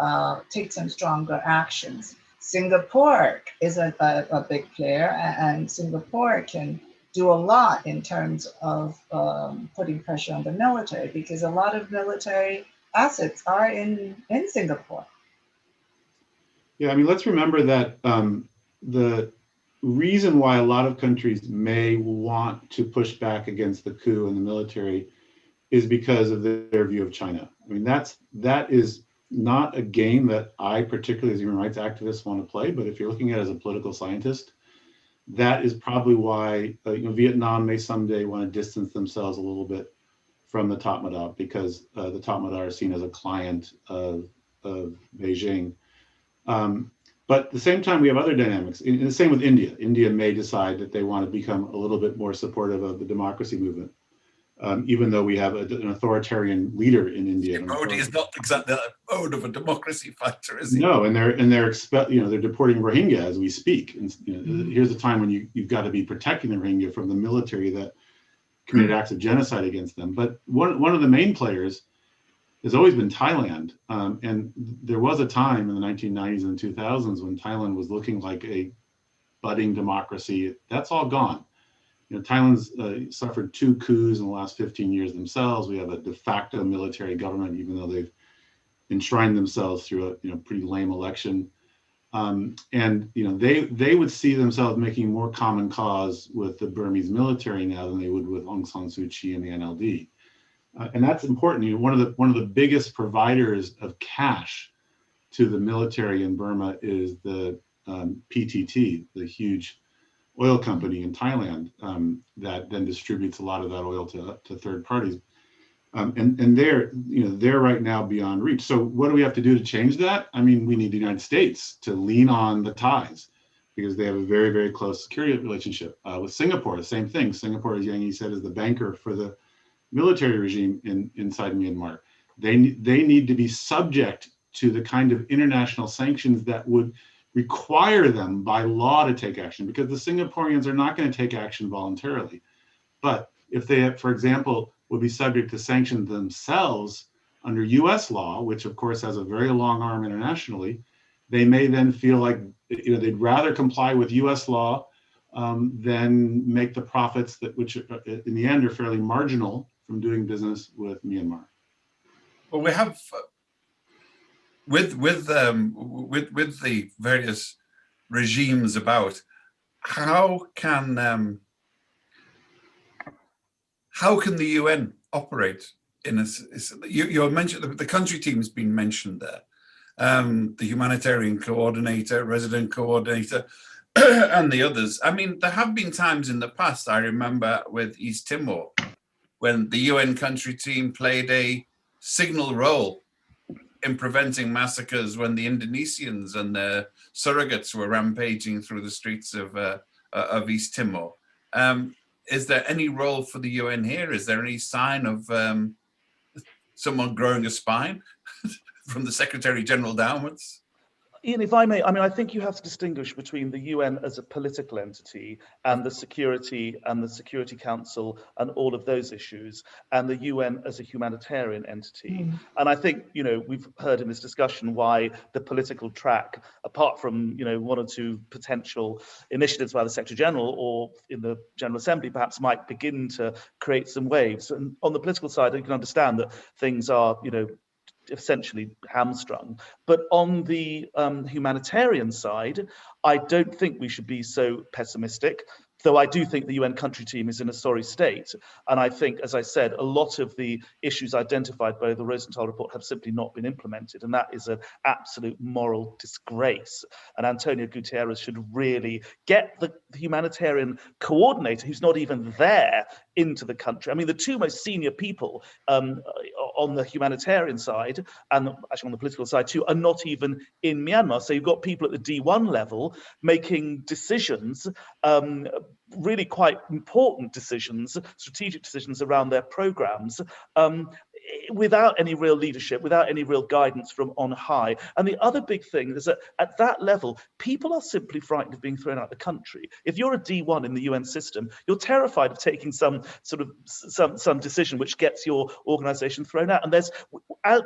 take some stronger actions. Singapore is a big player, and Singapore can do a lot in terms of putting pressure on the military, because a lot of military assets are in Singapore. Yeah, I mean, let's remember that the reason why a lot of countries may want to push back against the coup and the military is because of their view of China. I mean, that is not a game that I particularly as a human rights activist want to play, but if you're looking at it as a political scientist, that is probably why Vietnam may someday want to distance themselves a little bit from the Tatmadaw, because the Tatmadaw are seen as a client of Beijing. But at the same time, we have other dynamics. And the same with India. India may decide that they want to become a little bit more supportive of the democracy movement, even though we have an authoritarian leader in India. Modi is not exactly the mode of a democracy fighter, is he? No, and they're deporting Rohingya as we speak. And here's a time when you've got to be protecting the Rohingya from the military that committed acts of genocide against them. But one of the main players has always been Thailand. And there was a time in the 1990s and 2000s when Thailand was looking like a budding democracy. That's all gone. You know, Thailand's suffered 2 coups in the last 15 years themselves. We have a de facto military government, even though they've enshrined themselves through a pretty lame election. And they would see themselves making more common cause with the Burmese military now than they would with Aung San Suu Kyi and the NLD. And that's important. You know, one of the biggest providers of cash to the military in Burma is the PTT, the huge oil company in Thailand that then distributes a lot of that oil to third parties. And they're right now beyond reach. So what do we have to do to change that? I mean, we need the United States to lean on the Thais because they have a very, very close security relationship. With Singapore, the same thing. Singapore, as Yang Yi said, is the banker for the military regime inside Myanmar. They need to be subject to the kind of international sanctions that would require them by law to take action, because the Singaporeans are not going to take action voluntarily. But if they, for example, would be subject to sanctions themselves under US law, which of course has a very long arm internationally, they may then feel like they'd rather comply with US law than make the profits which in the end are fairly marginal from doing business with Myanmar. Well, we have with the various regimes about, how can the UN operate in a? You mentioned the country team has been mentioned there, the humanitarian coordinator, resident coordinator, and the others. I mean, there have been times in the past. I remember with East Timor, when the UN country team played a signal role in preventing massacres when the Indonesians and their surrogates were rampaging through the streets of East Timor. Is there any role for the UN here? Is there any sign of someone growing a spine from the Secretary General downwards? Ian, if I may, I mean, I think you have to distinguish between the UN as a political entity and the Security Council and all of those issues, and the UN as a humanitarian entity. And I think, we've heard in this discussion why the political track, apart from, 1 or 2 potential initiatives by the Secretary General or in the General Assembly, perhaps might begin to create some waves. And on the political side, you can understand that things are, essentially hamstrung. But on the humanitarian side, I don't think we should be so pessimistic, though I do think the UN country team is in a sorry state. And I think, as I said, a lot of the issues identified by the Rosenthal report have simply not been implemented. And that is an absolute moral disgrace. And Antonio Guterres should really get the humanitarian coordinator, who's not even there, into the country. I mean, the 2 most senior people on the humanitarian side and actually on the political side too are not even in Myanmar. So you've got people at the D1 level making decisions, really quite important decisions, strategic decisions around their programs, without any real leadership, without any real guidance from on high. And the other big thing is that at that level, people are simply frightened of being thrown out of the country. If you're a D1 in the UN system, you're terrified of taking some decision which gets your organization thrown out. And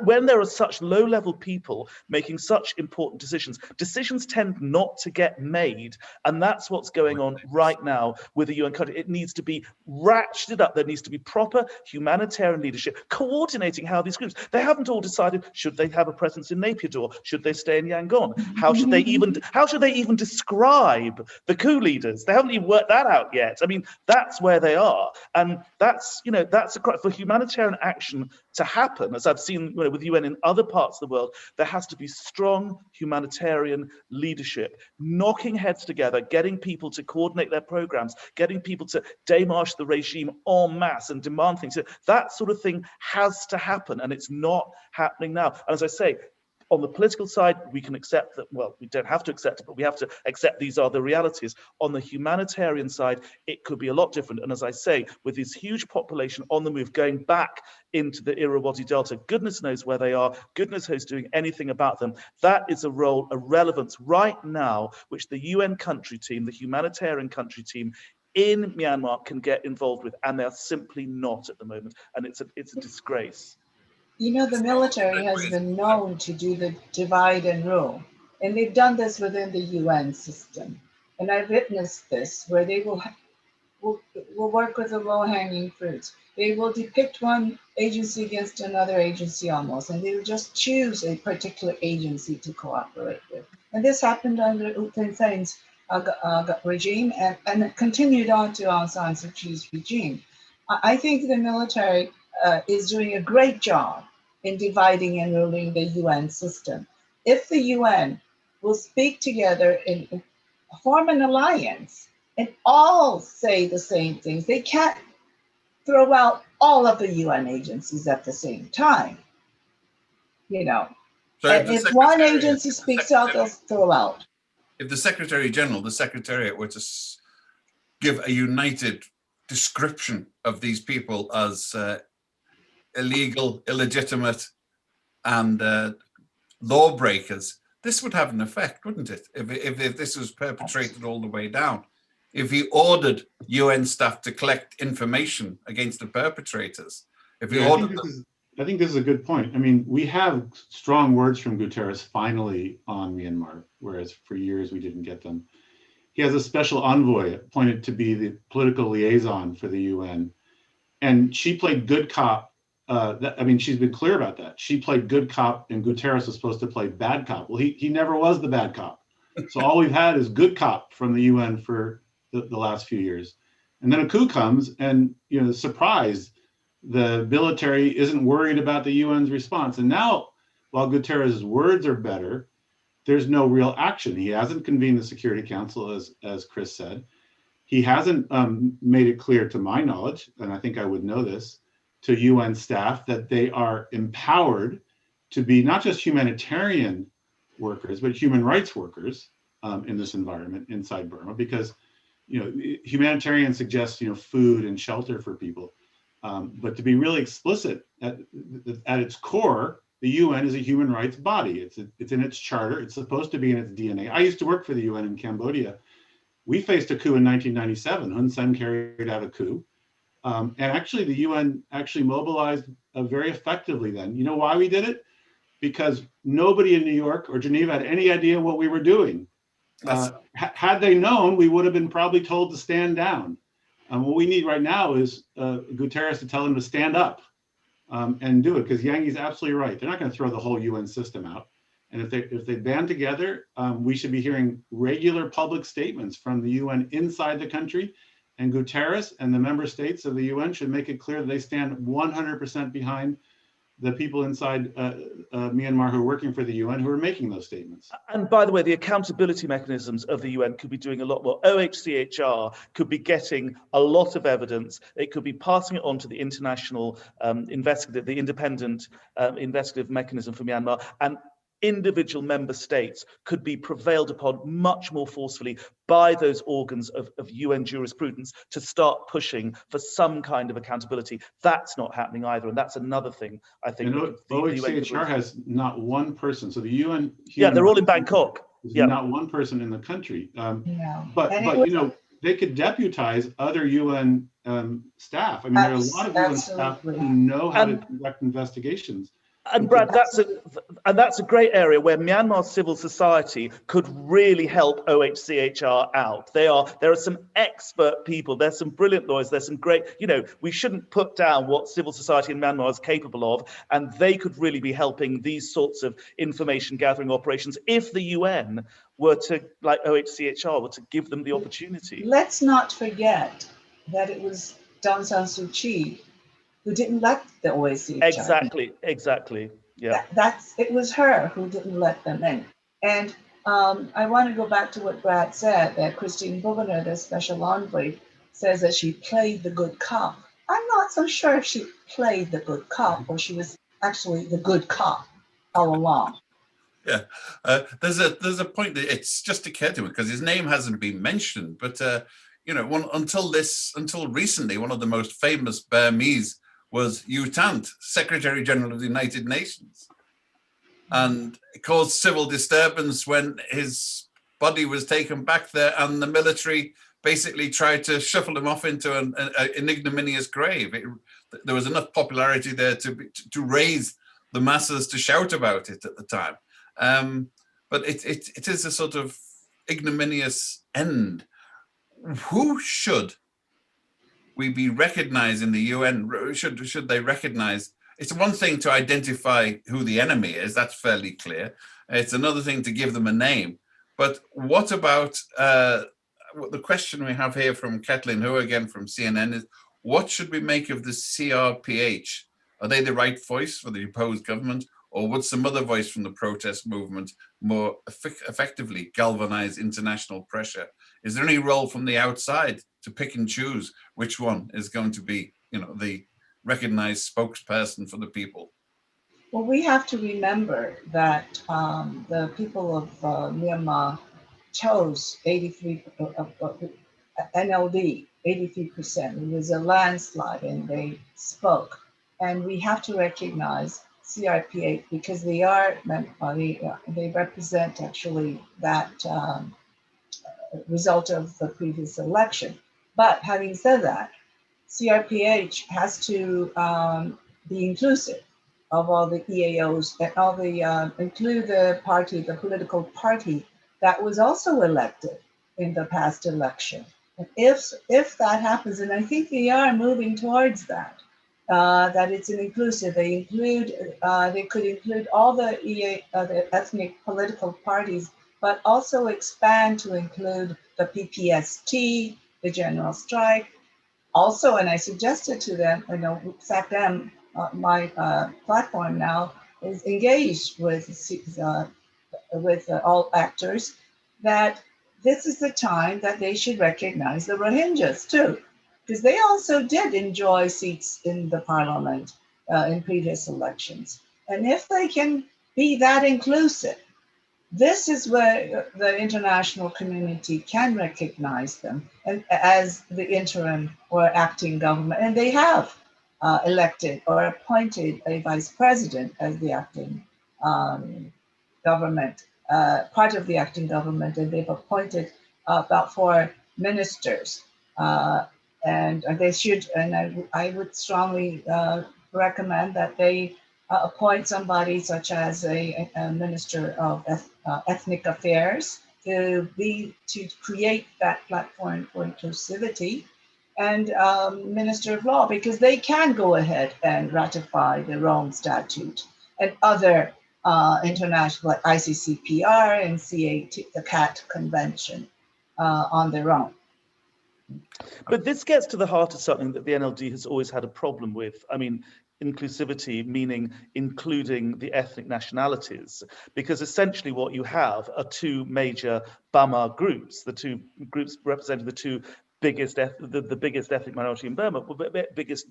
when there are such low-level people making such important decisions tend not to get made. And that's what's going on right now with the UN country. It needs to be ratcheted up. There needs to be proper humanitarian leadership, coordinating how these groups, they haven't all decided, should they have a presence in Naypyidaw? Should they stay in Yangon? How should they even describe the coup leaders? They haven't even worked that out yet. I mean, that's where they are. And that's for humanitarian action to happen, as I've seen with UN in other parts of the world, there has to be strong humanitarian leadership, knocking heads together, getting people to coordinate their programs, getting people to démarche the regime en masse and demand things. That sort of thing has to happen, and it's not happening now. And as I say, on the political side, we can accept that, well, we don't have to accept it, but we have to accept these are the realities. On the humanitarian side, it could be a lot different. And as I say, with this huge population on the move, going back into the Irrawaddy Delta, goodness knows where they are, goodness knows doing anything about them. That is a role, a relevance right now, which the UN country team, the humanitarian country team in Myanmar can get involved with, and they're simply not at the moment. And it's a disgrace. You know, the military has been known to do the divide and rule, and they've done this within the UN system. And I've witnessed this, where they will work with the low-hanging fruits. They will depict one agency against another agency almost, and they will just choose a particular agency to cooperate with. And this happened under U Thant Sen's regime, and it continued on to Aung San Suu Kyi's regime. I think the military is doing a great job in dividing and ruling the UN system. If the UN will speak together and form an alliance and all say the same things, they can't throw out all of the UN agencies at the same time. You know, So and if one agency speaks out, they'll throw out. If the Secretary General, the Secretariat, were to give a united description of these people as illegal, illegitimate, and lawbreakers, this would have an effect, wouldn't it? If this was perpetrated all the way down. If he ordered UN staff to collect information against the perpetrators, if he ordered them. I think this is a good point. I mean, we have strong words from Guterres finally on Myanmar, whereas for years we didn't get them. He has a special envoy appointed to be the political liaison for the UN. And she played good cop. She's been clear about that. She played good cop and Guterres was supposed to play bad cop. Well, he never was the bad cop. So all we've had is good cop from the UN for the last few years. And then a coup comes and, you know, surprise, the military isn't worried about the UN's response. And now, while Guterres' words are better, there's no real action. He hasn't convened the Security Council, as Chris said. He hasn't made it clear, to my knowledge, and I think I would know this, to UN staff that they are empowered to be not just humanitarian workers, but human rights workers in this environment inside Burma, because, you know, humanitarian suggests, you know, food and shelter for people. But to be really explicit, at its core, the UN is a human rights body. It's in its charter. It's supposed to be in its DNA. I used to work for the UN in Cambodia. We faced a coup in 1997. Hun Sen carried out a coup. And actually, the UN actually mobilized very effectively then. You know why we did it? Because nobody in New York or Geneva had any idea what we were doing. Had they known, we would have been probably told to stand down. What we need right now is Guterres to tell them to stand up and do it, because Yangi's absolutely right. They're not going to throw the whole UN system out. And if they band together, we should be hearing regular public statements from the UN inside the country. And Guterres and the member states of the UN should make it clear that they stand 100% behind the people inside Myanmar who are working for the UN who are making those statements. And by the way, the accountability mechanisms of the UN could be doing a lot more. OHCHR could be getting a lot of evidence. It could be passing it on to the international the independent investigative mechanism for Myanmar. And individual member states could be prevailed upon much more forcefully by those organs of UN jurisprudence to start pushing for some kind of accountability. That's not happening either, and that's another thing I think. And OHCHR has not one person. So the UN, they're all in Bangkok. Not one person in the country. But you know, they could deputize other UN staff. I mean, there are a lot of UN staff who know how to conduct investigations. And Brad, that's a great area where Myanmar civil society could really help OHCHR out. There are some expert people, there's some brilliant lawyers, there's some great, you know, we shouldn't put down what civil society in Myanmar is capable of, and they could really be helping these sorts of information gathering operations if the UN were to, like OHCHR, were to give them the opportunity. Let's not forget that it was Aung San Suu Kyi who didn't let the OHCHR. Exactly. Yeah. It was her who didn't let them in. And I want to go back to what Brad said, that Christine Bouvener, the special envoy, says that she played the good cop. I'm not so sure if she played the good cop or she was actually the good cop all along. Yeah, there's a point that it's just occurred to me because his name hasn't been mentioned, but you know, until recently, one of the most famous Burmese was U Thant, Secretary General of the United Nations, and it caused civil disturbance when his body was taken back there, and the military basically tried to shuffle him off into an ignominious grave. There was enough popularity there to raise the masses to shout about it at the time. But it is a sort of ignominious end. Who should we be recognizing the UN? Should they recognize? It's one thing to identify who the enemy is, that's fairly clear. It's another thing to give them a name. But what about the question we have here from Kathleen Hu again from CNN is, what should we make of the CRPH? Are they the right voice for the opposed government, or would some other voice from the protest movement more effectively galvanize international pressure? Is there any role from the outside to pick and choose which one is going to be, the recognized spokesperson for the people? Well, we have to remember that the people of Myanmar chose 83 NLD, 83%. It was a landslide, and they spoke. And we have to recognize CRPH because they are they represent actually that result of the previous election. But having said that, CRPH has to be inclusive of all the EAOs and all the include the political party that was also elected in the past election. And if that happens, and I think they are moving towards that, that it's an inclusive. They could include all the ethnic political parties, but also expand to include the PPST, the general strike. Also, and I suggested to them, SACDEM, my platform now is engaged with all actors, that this is the time that they should recognize the Rohingyas too, because they also did enjoy seats in the parliament in previous elections. And if they can be that inclusive, this is where the international community can recognize them as the interim or acting government. And they have elected or appointed a vice president as the acting government, part of the acting government, and they've appointed about 4 ministers. And they should, and I would strongly recommend that they appoint somebody such as a minister of ethnic affairs to create that platform for inclusivity, and minister of law, because they can go ahead and ratify the Rome Statute and other international, like ICCPR and the CAT Convention on their own. But this gets to the heart of something that the NLD has always had a problem with. I mean, inclusivity, meaning including the ethnic nationalities, because essentially what you have are 2 major Burma groups, the 2 groups representing the 2 biggest, the biggest ethnic minority in Burma, biggest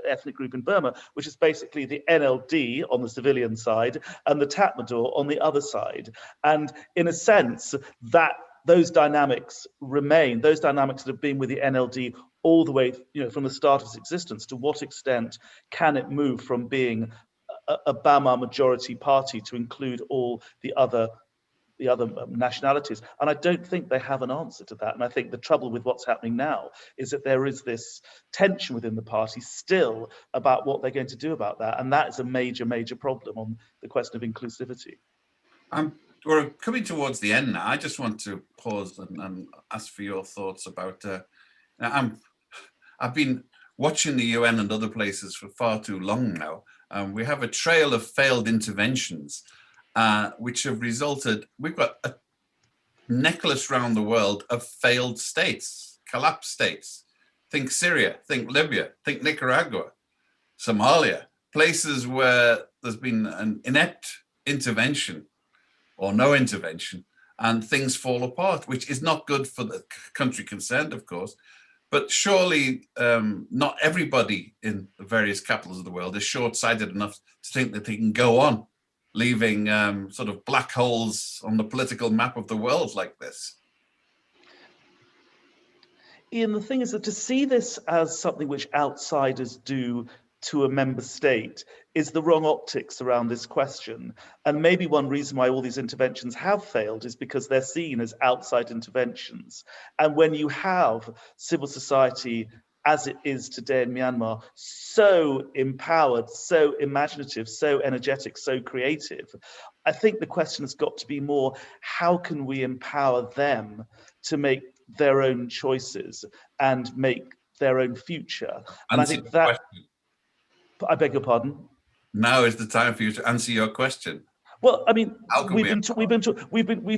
ethnic group in Burma, which is basically the NLD on the civilian side and the Tatmadaw on the other side. And in a sense, that those dynamics remain, those dynamics that have been with the NLD all the way, from the start of its existence. To what extent can it move from being a Burma majority party to include all the other nationalities? And I don't think they have an answer to that. And I think the trouble with what's happening now is that there is this tension within the party still about what they're going to do about that. And that is a major, major problem on the question of inclusivity. We're coming towards the end now. I just want to pause and ask for your thoughts about, I've been watching the UN and other places for far too long now. We have a trail of failed interventions, which have resulted, we've got a necklace around the world of failed states, collapsed states. Think Syria, think Libya, think Nicaragua, Somalia, places where there's been an inept intervention or no intervention, and things fall apart, which is not good for the country concerned, of course. But surely not everybody in the various capitals of the world is short-sighted enough to think that they can go on leaving sort of black holes on the political map of the world like this. Ian, the thing is that to see this as something which outsiders do to a member state is the wrong optics around this question. And maybe one reason why all these interventions have failed is because they're seen as outside interventions. And when you have civil society as it is today in Myanmar, so empowered, so imaginative, so energetic, so creative. I think the question has got to be more, how can we empower them to make their own choices and make their own future? And I think that, I beg your pardon? Now is the time for you to answer your question. Well, I mean, we've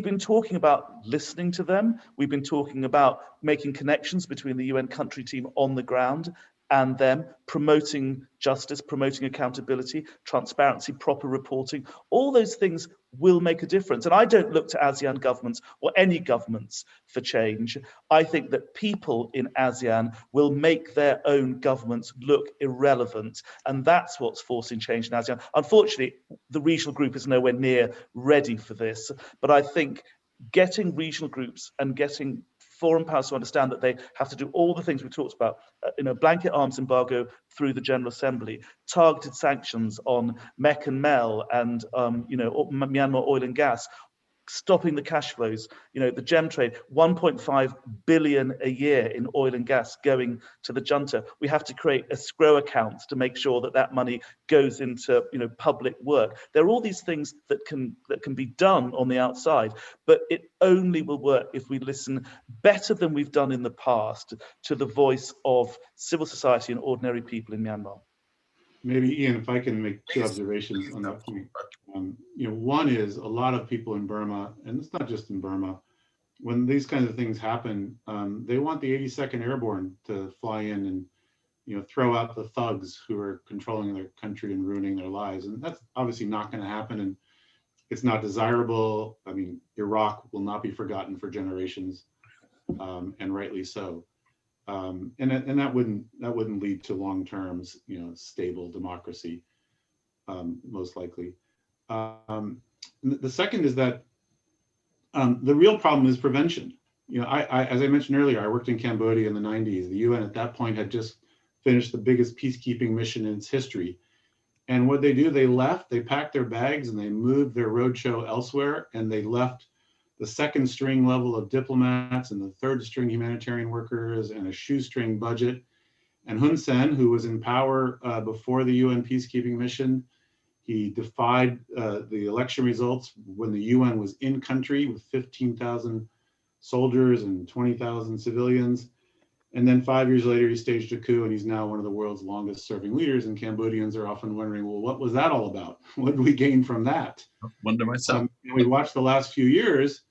been talking about listening to them. We've been talking about making connections between the UN country team on the ground and them, promoting justice, promoting accountability, transparency, proper reporting. All those things will make a difference. And I don't look to ASEAN governments or any governments for change. I think that people in ASEAN will make their own governments look irrelevant. And that's what's forcing change in ASEAN. Unfortunately, the regional group is nowhere near ready for this. But I think getting regional groups and getting foreign powers to understand that they have to do all the things we talked about, blanket arms embargo through the General Assembly, targeted sanctions on MEC and MEL and Myanmar oil and gas, stopping the cash flows, the gem trade, 1.5 billion a year in oil and gas going to the junta. We have to create escrow accounts to make sure that that money goes into public work. There are all these things that can be done on the outside, but it only will work if we listen better than we've done in the past to the voice of civil society and ordinary people in Myanmar. Maybe, Ian, if I can make two observations on that point. One is a lot of people in Burma, and it's not just in Burma, when these kinds of things happen, they want the 82nd Airborne to fly in and throw out the thugs who are controlling their country and ruining their lives. And that's obviously not going to happen, and it's not desirable. I mean, Iraq will not be forgotten for generations, and rightly so. And that wouldn't lead to long-term, stable democracy, most likely. The second is that the real problem is prevention. As I mentioned earlier, I worked in Cambodia in the 90s. The UN at that point had just finished the biggest peacekeeping mission in its history. And what they do, they packed their bags and they moved their roadshow elsewhere, and they left the second string level of diplomats and the third string humanitarian workers and a shoestring budget. And Hun Sen, who was in power before the UN peacekeeping mission, he defied the election results when the UN was in country with 15,000 soldiers and 20,000 civilians. And then 5 years later, he staged a coup, and he's now one of the world's longest serving leaders. And Cambodians are often wondering, well, what was that all about? What did we gain from that? I wonder myself. And we watched the last few years,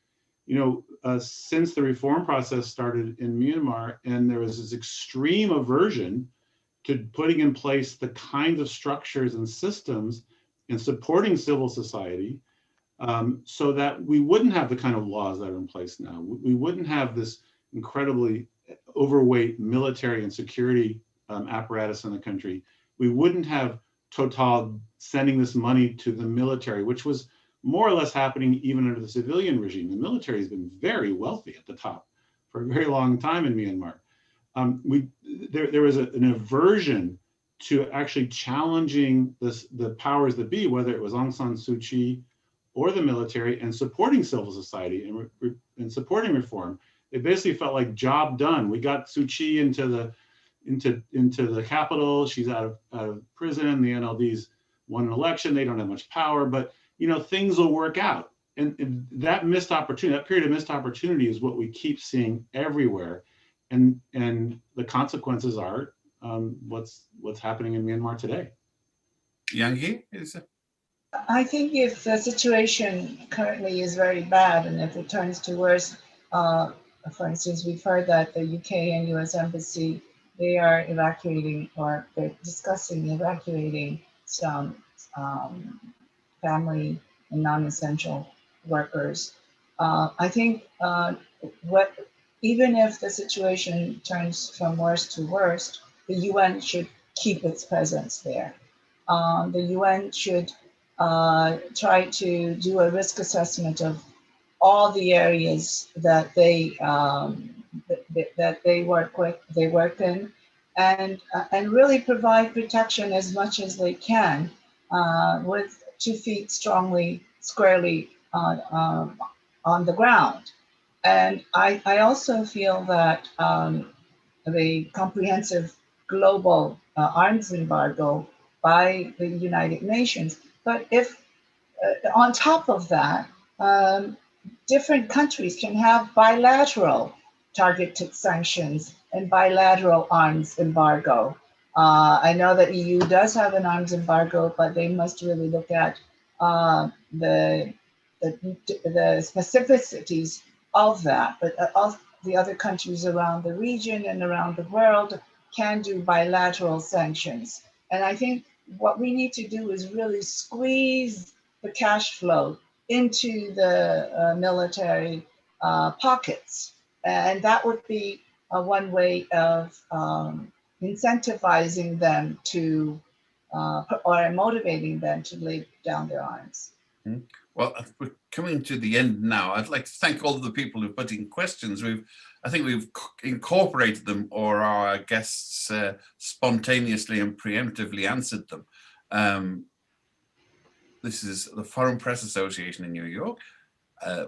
since the reform process started in Myanmar, and there was this extreme aversion to putting in place the kinds of structures and systems and supporting civil society, so that we wouldn't have the kind of laws that are in place now. We wouldn't have this incredibly overweight military and security apparatus in the country. We wouldn't have Total sending this money to the military, which was more or less happening even under the civilian regime. The military has been very wealthy at the top for a very long time in Myanmar. There was an aversion to actually challenging the powers that be, whether it was Aung San Suu Kyi or the military, and supporting civil society and supporting reform. They basically felt like job done. We got Suu Kyi into the capital. She's out of prison. The NLD's won an election. They don't have much power, but things will work out. And that missed opportunity, that period of missed opportunity, is what we keep seeing everywhere. And the consequences are what's happening in Myanmar today. Yang He, is it? I think if the situation currently is very bad, and if it turns to worse, for instance, we've heard that the UK and US Embassy, they are evacuating, or they're discussing evacuating some family and non-essential workers. I think even if the situation turns from worst to worst, the UN should keep its presence there. The UN should try to do a risk assessment of all the areas that they work in, and really provide protection as much as they can, with 2 feet squarely on the ground. And I also feel that the comprehensive global arms embargo by the United Nations. But if on top of that, different countries can have bilateral targeted sanctions and bilateral arms embargo. I know that EU does have an arms embargo, but they must really look at the specificities of that. But of the other countries around the region and around the world can do bilateral sanctions. And I think what we need to do is really squeeze the cash flow into the military pockets. And that would be one way of incentivizing them to, or motivating them to lay down their arms. Well, we're coming to the end now. I'd like to thank all of the people who put in questions. I think we've incorporated them, or our guests spontaneously and preemptively answered them. This is the Foreign Press Association in New York.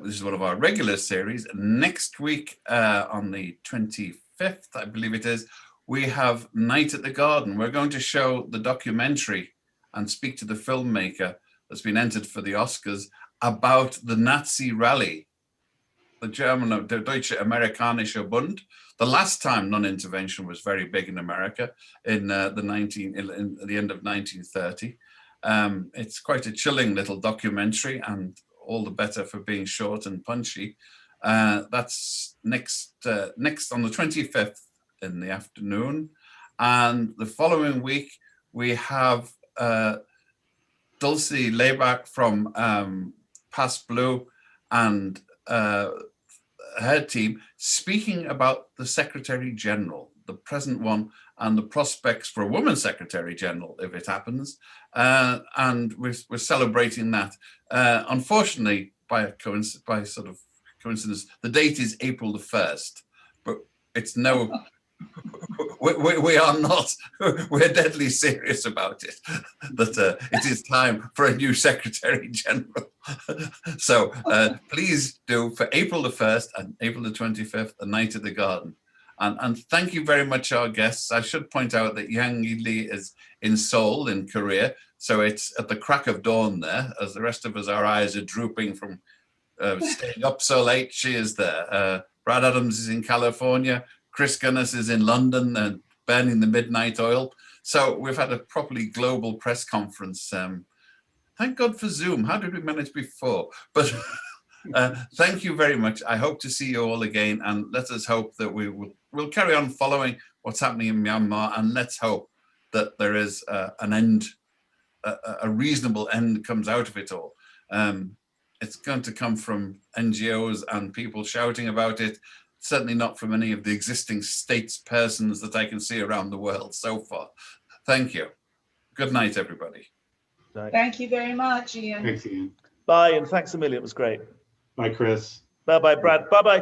This is one of our regular series. Next week, on the 25th, I believe it is, we have Night at the Garden. We're going to show the documentary and speak to the filmmaker that's been entered for the Oscars about the Nazi rally, the German, der Deutsche Amerikanische Bund. The last time non-intervention was very big in America in the end of 1930. It's quite a chilling little documentary, and all the better for being short and punchy. That's next on the 25th in the afternoon. And the following week, we have Dulcie Leibach from Pass Blue and her team speaking about the Secretary General, the present one, and the prospects for a woman Secretary General if it happens. And we're celebrating that. Unfortunately, by sort of coincidence, the date is April the 1st, but it's no. We are not, we're deadly serious about it, that it is time for a new Secretary General. So please do, for April the 1st and April the 25th, the Night at the Garden. And thank you very much, our guests. I should point out that Yang Lee is in Seoul, in Korea. So it's at the crack of dawn there, as the rest of us, our eyes are drooping from staying up so late. She is there. Brad Adams is in California. Chris Gunness is in London and burning the midnight oil. So we've had a properly global press conference. Thank God for Zoom. How did we manage before? But thank you very much. I hope to see you all again. And let us hope that we'll carry on following what's happening in Myanmar. And let's hope that there is an end, a reasonable end comes out of it all. It's going to come from NGOs and people shouting about it. Certainly not from any of the existing statespersons that I can see around the world so far. Thank you. Good night, everybody. Thank you very much, Ian. Thanks, Ian. Bye, and thanks a million. It was great. Bye, Chris. Bye-bye, Brad. Bye-bye.